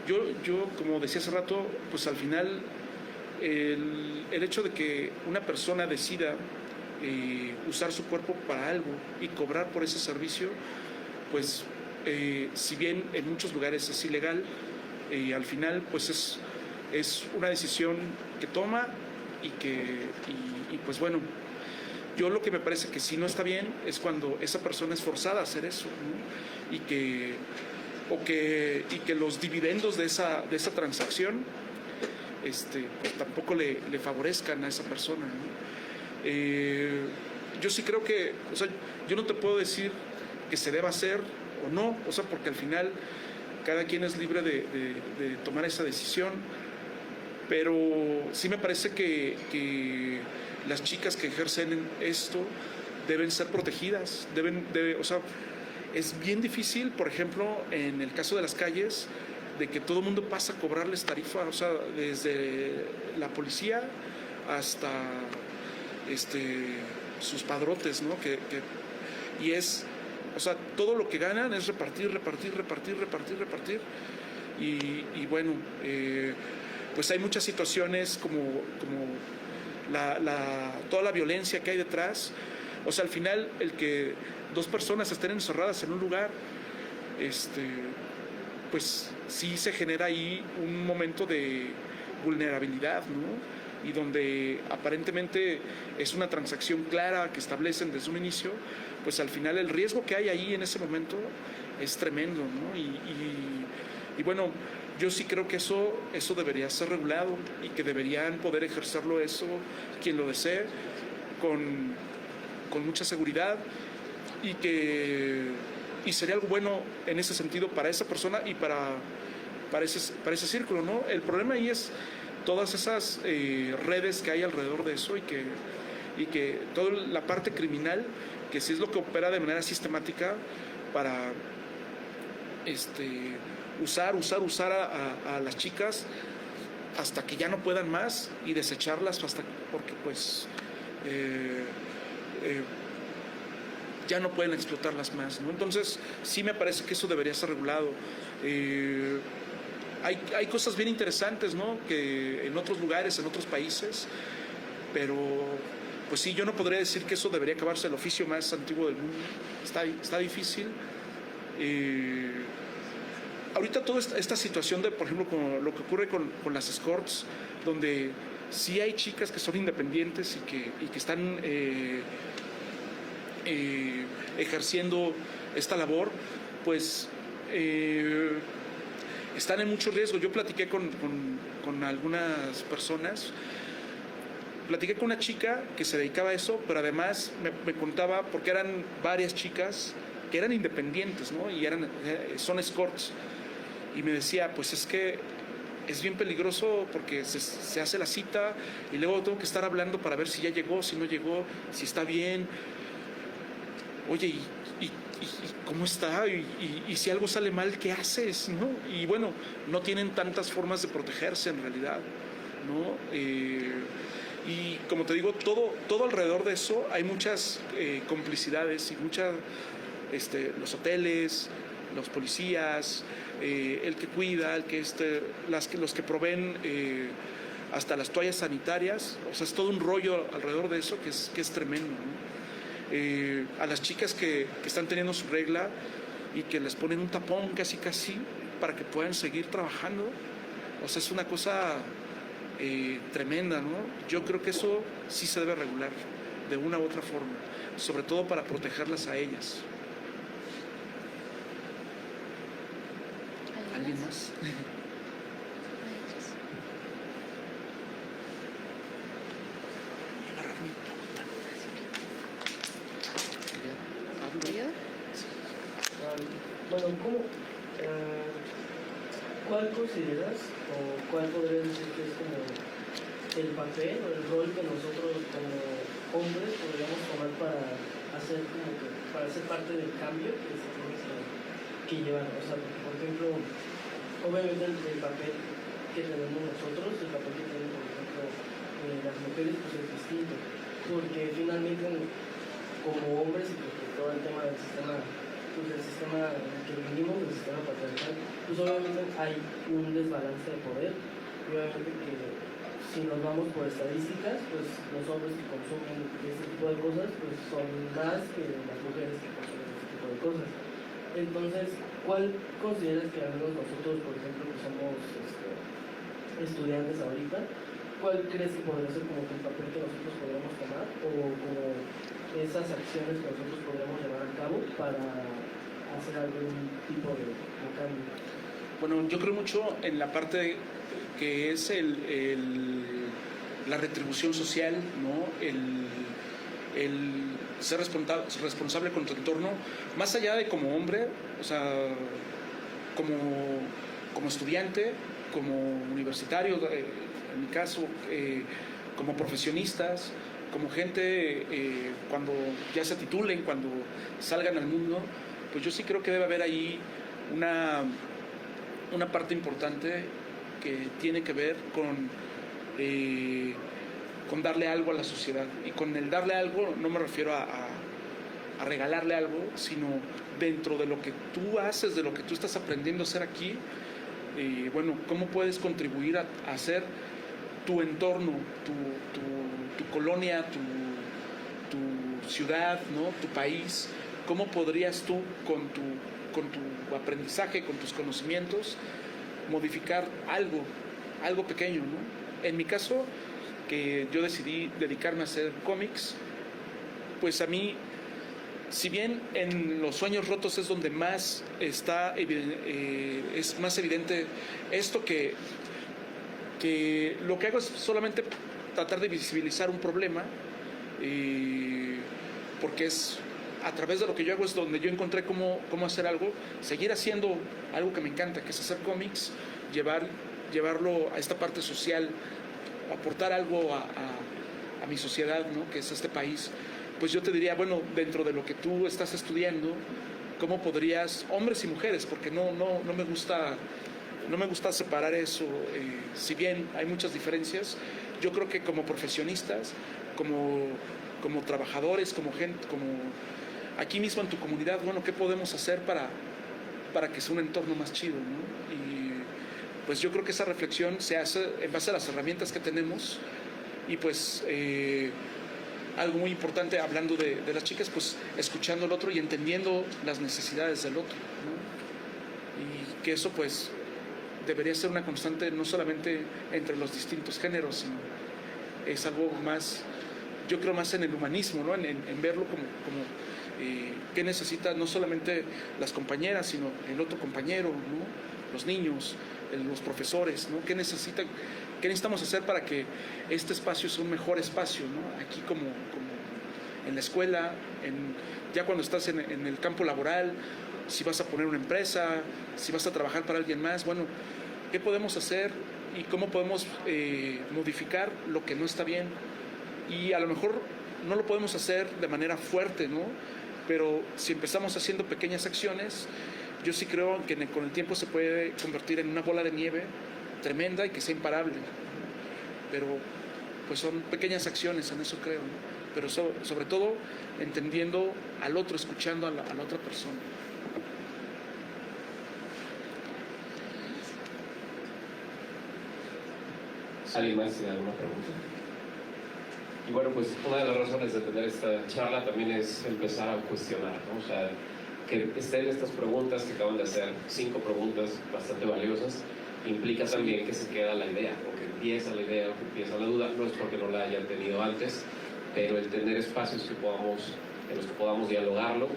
yo como decía hace rato, pues al final el hecho de que una persona decida usar su cuerpo para algo y cobrar por ese servicio, pues si bien en muchos lugares es ilegal, al final pues es una decisión que toma y pues bueno, yo lo que me parece que sí no está bien es cuando esa persona es forzada a hacer eso, ¿no? y que los dividendos de esa transacción pues tampoco le favorezcan a esa persona, ¿no? Yo sí creo que, o sea, yo no te puedo decir que se deba hacer o no, o sea, porque al final cada quien es libre de tomar esa decisión, pero sí me parece que las chicas que ejercen esto deben ser protegidas, o sea, es bien difícil, por ejemplo, en el caso de las calles, de que todo el mundo pasa a cobrarles tarifa, o sea, desde la policía hasta sus padrotes, ¿no? Y es, o sea, todo lo que ganan es repartir. Y bueno, pues hay muchas situaciones como toda la violencia que hay detrás. O sea, al final, el que dos personas estén encerradas en un lugar, pues sí se genera ahí un momento de vulnerabilidad, ¿no? Y donde aparentemente es una transacción clara que establecen desde un inicio, pues al final el riesgo que hay ahí en ese momento es tremendo, ¿no? Y bueno, yo sí creo que eso debería ser regulado y que deberían poder ejercerlo eso quien lo desee con mucha seguridad y sería algo bueno en ese sentido para esa persona y para ese círculo, ¿no? El problema ahí es todas esas redes que hay alrededor de eso y que toda la parte criminal, que sí es lo que opera de manera sistemática para usar a las chicas hasta que ya no puedan más y desecharlas porque pues ya no pueden explotarlas más, ¿no? Entonces sí me parece que eso debería ser regulado. Hay cosas bien interesantes, ¿no? Que en otros lugares, en otros países, pero pues sí, yo no podría decir que eso debería acabarse el oficio más antiguo del mundo. Está difícil. Ahorita toda esta situación de, por ejemplo, con lo que ocurre con las escorts, donde sí hay chicas que son independientes y que están ejerciendo esta labor, pues están en mucho riesgo. Yo platiqué con algunas personas, platiqué con una chica que se dedicaba a eso, pero además me contaba, porque eran varias chicas que eran independientes, ¿no? Y son escorts, y me decía, pues es que es bien peligroso porque se hace la cita y luego tengo que estar hablando para ver si ya llegó, si no llegó, si está bien. Oye, ¿y cómo está? Y si algo sale mal, ¿qué haces? ¿No? Y bueno, no tienen tantas formas de protegerse en realidad, ¿no? Y como te digo, todo alrededor de eso hay muchas complicidades y los hoteles, los policías, el que cuida, los que proveen hasta las toallas sanitarias. O sea, es todo un rollo alrededor de eso que es tremendo, ¿no? A las chicas que están teniendo su regla y que les ponen un tapón casi para que puedan seguir trabajando, O sea, es una cosa tremenda, ¿no? Yo creo que eso sí se debe regular de una u otra forma, sobre todo para protegerlas a ellas. ¿Alguien más? Bueno, ¿cuál consideras o cuál podrías decir que es como el papel o el rol que nosotros como hombres podríamos tomar para hacer parte del cambio que se tiene que llevar? O sea, porque, por ejemplo, obviamente el papel que tenemos nosotros, el papel que tienen, por ejemplo, las mujeres, pues es distinto, porque finalmente como hombres y porque todo el tema del sistema, pues el sistema en el que vivimos, el sistema patriarcal, pues obviamente hay un desbalance de poder y obviamente que si nos vamos por estadísticas, pues los hombres que consumen este tipo de cosas pues son más que las mujeres que consumen este tipo de cosas. Entonces, ¿cuál consideras que al menos nosotros, por ejemplo, que somos estudiantes ahorita, cuál crees que podría ser como el papel que nosotros podríamos tomar o como esas acciones que nosotros podríamos llevar a cabo para hacer algún tipo de cambio? Bueno, yo creo mucho en la parte que es la retribución social, ¿no? El ser responsable con tu entorno, más allá de como hombre, o sea, como estudiante, como universitario, en mi caso, como profesionistas, como gente cuando ya se titulen, cuando salgan al mundo, pues yo sí creo que debe haber ahí una parte importante que tiene que ver con darle algo a la sociedad. Y con el darle algo no me refiero a regalarle algo, sino dentro de lo que tú haces, de lo que tú estás aprendiendo a hacer aquí, bueno, cómo puedes contribuir a hacer tu entorno, tu colonia, tu ciudad, ¿no? Tu país. ¿Cómo podrías tú con tu aprendizaje, con tus conocimientos, modificar algo pequeño, ¿no? En mi caso, que yo decidí dedicarme a hacer cómics, pues a mí, si bien en Los Sueños Rotos es donde más es más evidente esto, que lo que hago es solamente tratar de visibilizar un problema, porque es a través de lo que yo hago es donde yo encontré cómo hacer algo, seguir haciendo algo que me encanta, que es hacer cómics, llevarlo a esta parte social, aportar algo a mi sociedad, ¿no? Que es este país. Pues yo te diría, bueno, dentro de lo que tú estás estudiando, ¿cómo podrías, hombres y mujeres, porque no me gusta separar eso, si bien hay muchas diferencias, yo creo que como profesionistas, como trabajadores, como gente, como aquí mismo en tu comunidad, bueno, ¿qué podemos hacer para que sea un entorno más chido, ¿no? Y pues yo creo que esa reflexión se hace en base a las herramientas que tenemos y pues algo muy importante hablando de las chicas, pues escuchando al otro y entendiendo las necesidades del otro, ¿no? Y que eso pues debería ser una constante no solamente entre los distintos géneros, sino es algo más, yo creo más en el humanismo, ¿no? En verlo como qué necesitan no solamente las compañeras, sino el otro compañero, ¿no? Los niños, los profesores, ¿no? ¿Qué necesitamos hacer para que este espacio sea un mejor espacio, ¿no? Aquí como en la escuela, ya cuando estás en el campo laboral, si vas a poner una empresa, si vas a trabajar para alguien más, bueno, ¿qué podemos hacer y cómo podemos modificar lo que no está bien? Y a lo mejor no lo podemos hacer de manera fuerte, ¿no? Pero si empezamos haciendo pequeñas acciones, yo sí creo que con el tiempo se puede convertir en una bola de nieve tremenda y que sea imparable. Pero pues son pequeñas acciones, en eso creo, ¿no? Pero sobre todo entendiendo al otro, escuchando a la otra persona. ¿Alguien más tiene alguna pregunta? Y bueno, pues una de las razones de tener esta charla también es empezar a cuestionar, ¿no? O sea, que estén estas preguntas que acaban de hacer, 5 preguntas bastante valiosas, implica también que se queda la idea, o que empieza la idea, o que empieza la duda. No es porque no la hayan tenido antes, pero el tener espacios en los que podamos dialogarlo,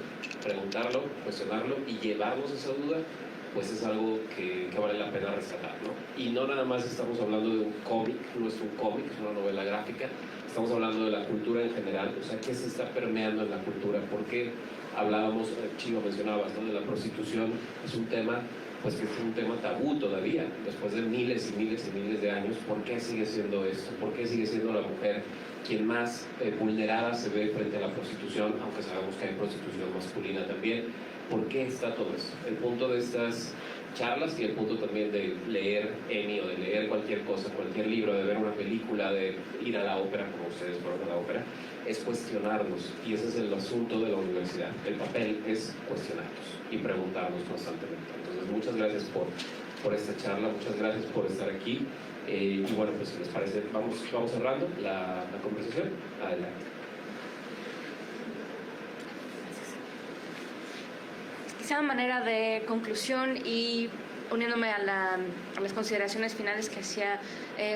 preguntarlo, cuestionarlo y llevarnos esa duda, pues es algo que vale la pena rescatar, ¿no? Y no nada más estamos hablando de un cómic, no es un cómic, es una novela gráfica, estamos hablando de la cultura en general, o sea, ¿qué se está permeando en la cultura? Porque hablábamos, Chino mencionabas, ¿no?, de la prostitución, es un tema, pues que es un tema tabú todavía, después de miles y miles y miles de años. ¿Por qué sigue siendo esto? ¿Por qué sigue siendo la mujer quien más vulnerada se ve frente a la prostitución, aunque sabemos que hay prostitución masculina también? ¿Por qué está todo esto? El punto de estas charlas y el punto también de leer Emi o de leer cualquier cosa, cualquier libro, de ver una película, de ir a la ópera, como ustedes fueron a la ópera, es cuestionarnos, y ese es el asunto de la universidad. El papel es cuestionarnos y preguntarnos constantemente. Entonces, muchas gracias por esta charla, muchas gracias por estar aquí. Y bueno, pues si les parece, vamos cerrando la conversación. Adelante. Quizá a manera de conclusión y uniéndome a las consideraciones finales que hacía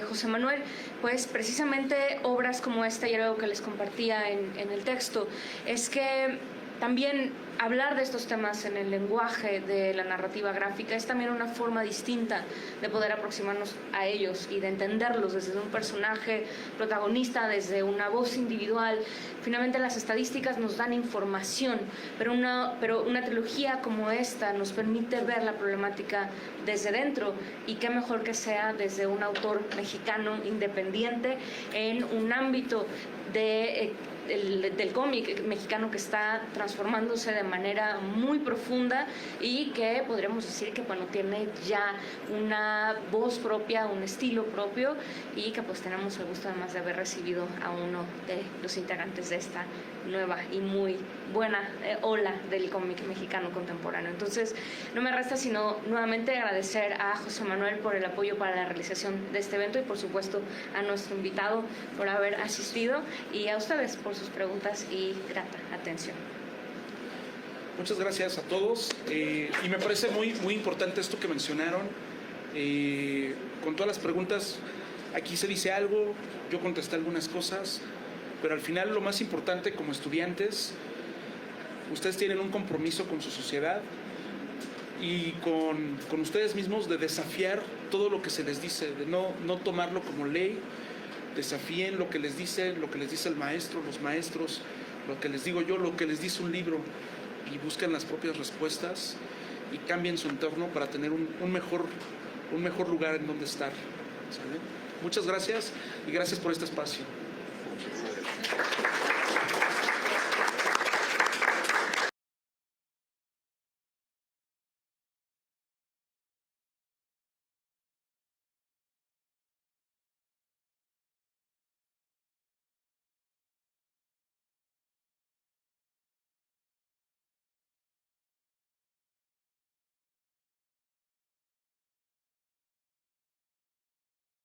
José Manuel, pues precisamente obras como esta y algo que les compartía en el texto, es que también hablar de estos temas en el lenguaje de la narrativa gráfica es también una forma distinta de poder aproximarnos a ellos y de entenderlos desde un personaje protagonista, desde una voz individual. Finalmente las estadísticas nos dan información, pero una trilogía como esta nos permite ver la problemática desde dentro, y qué mejor que sea desde un autor mexicano independiente en un ámbito del cómic mexicano que está transformándose de manera muy profunda y que podríamos decir que tiene ya una voz propia, un estilo propio, y que pues tenemos el gusto además de haber recibido a uno de los integrantes de esta nueva y muy buena ola del cómic mexicano contemporáneo. Entonces no me resta sino nuevamente agradecer a José Manuel por el apoyo para la realización de este evento, y por supuesto a nuestro invitado por haber asistido, y a ustedes por sus preguntas y grata atención. Muchas gracias a todos, y me parece muy importante esto que mencionaron. Con todas las preguntas, aquí se dice algo, yo contesté algunas cosas, pero al final lo más importante como estudiantes, ustedes tienen un compromiso con su sociedad y con ustedes mismos de desafiar todo lo que se les dice, de no tomarlo como ley. Desafíen lo que les dice el maestro, los maestros, lo que les digo yo, lo que les dice un libro, y busquen las propias respuestas y cambien su entorno para tener un mejor lugar en donde estar. ¿Sale? Muchas gracias y gracias por este espacio. Muchas gracias.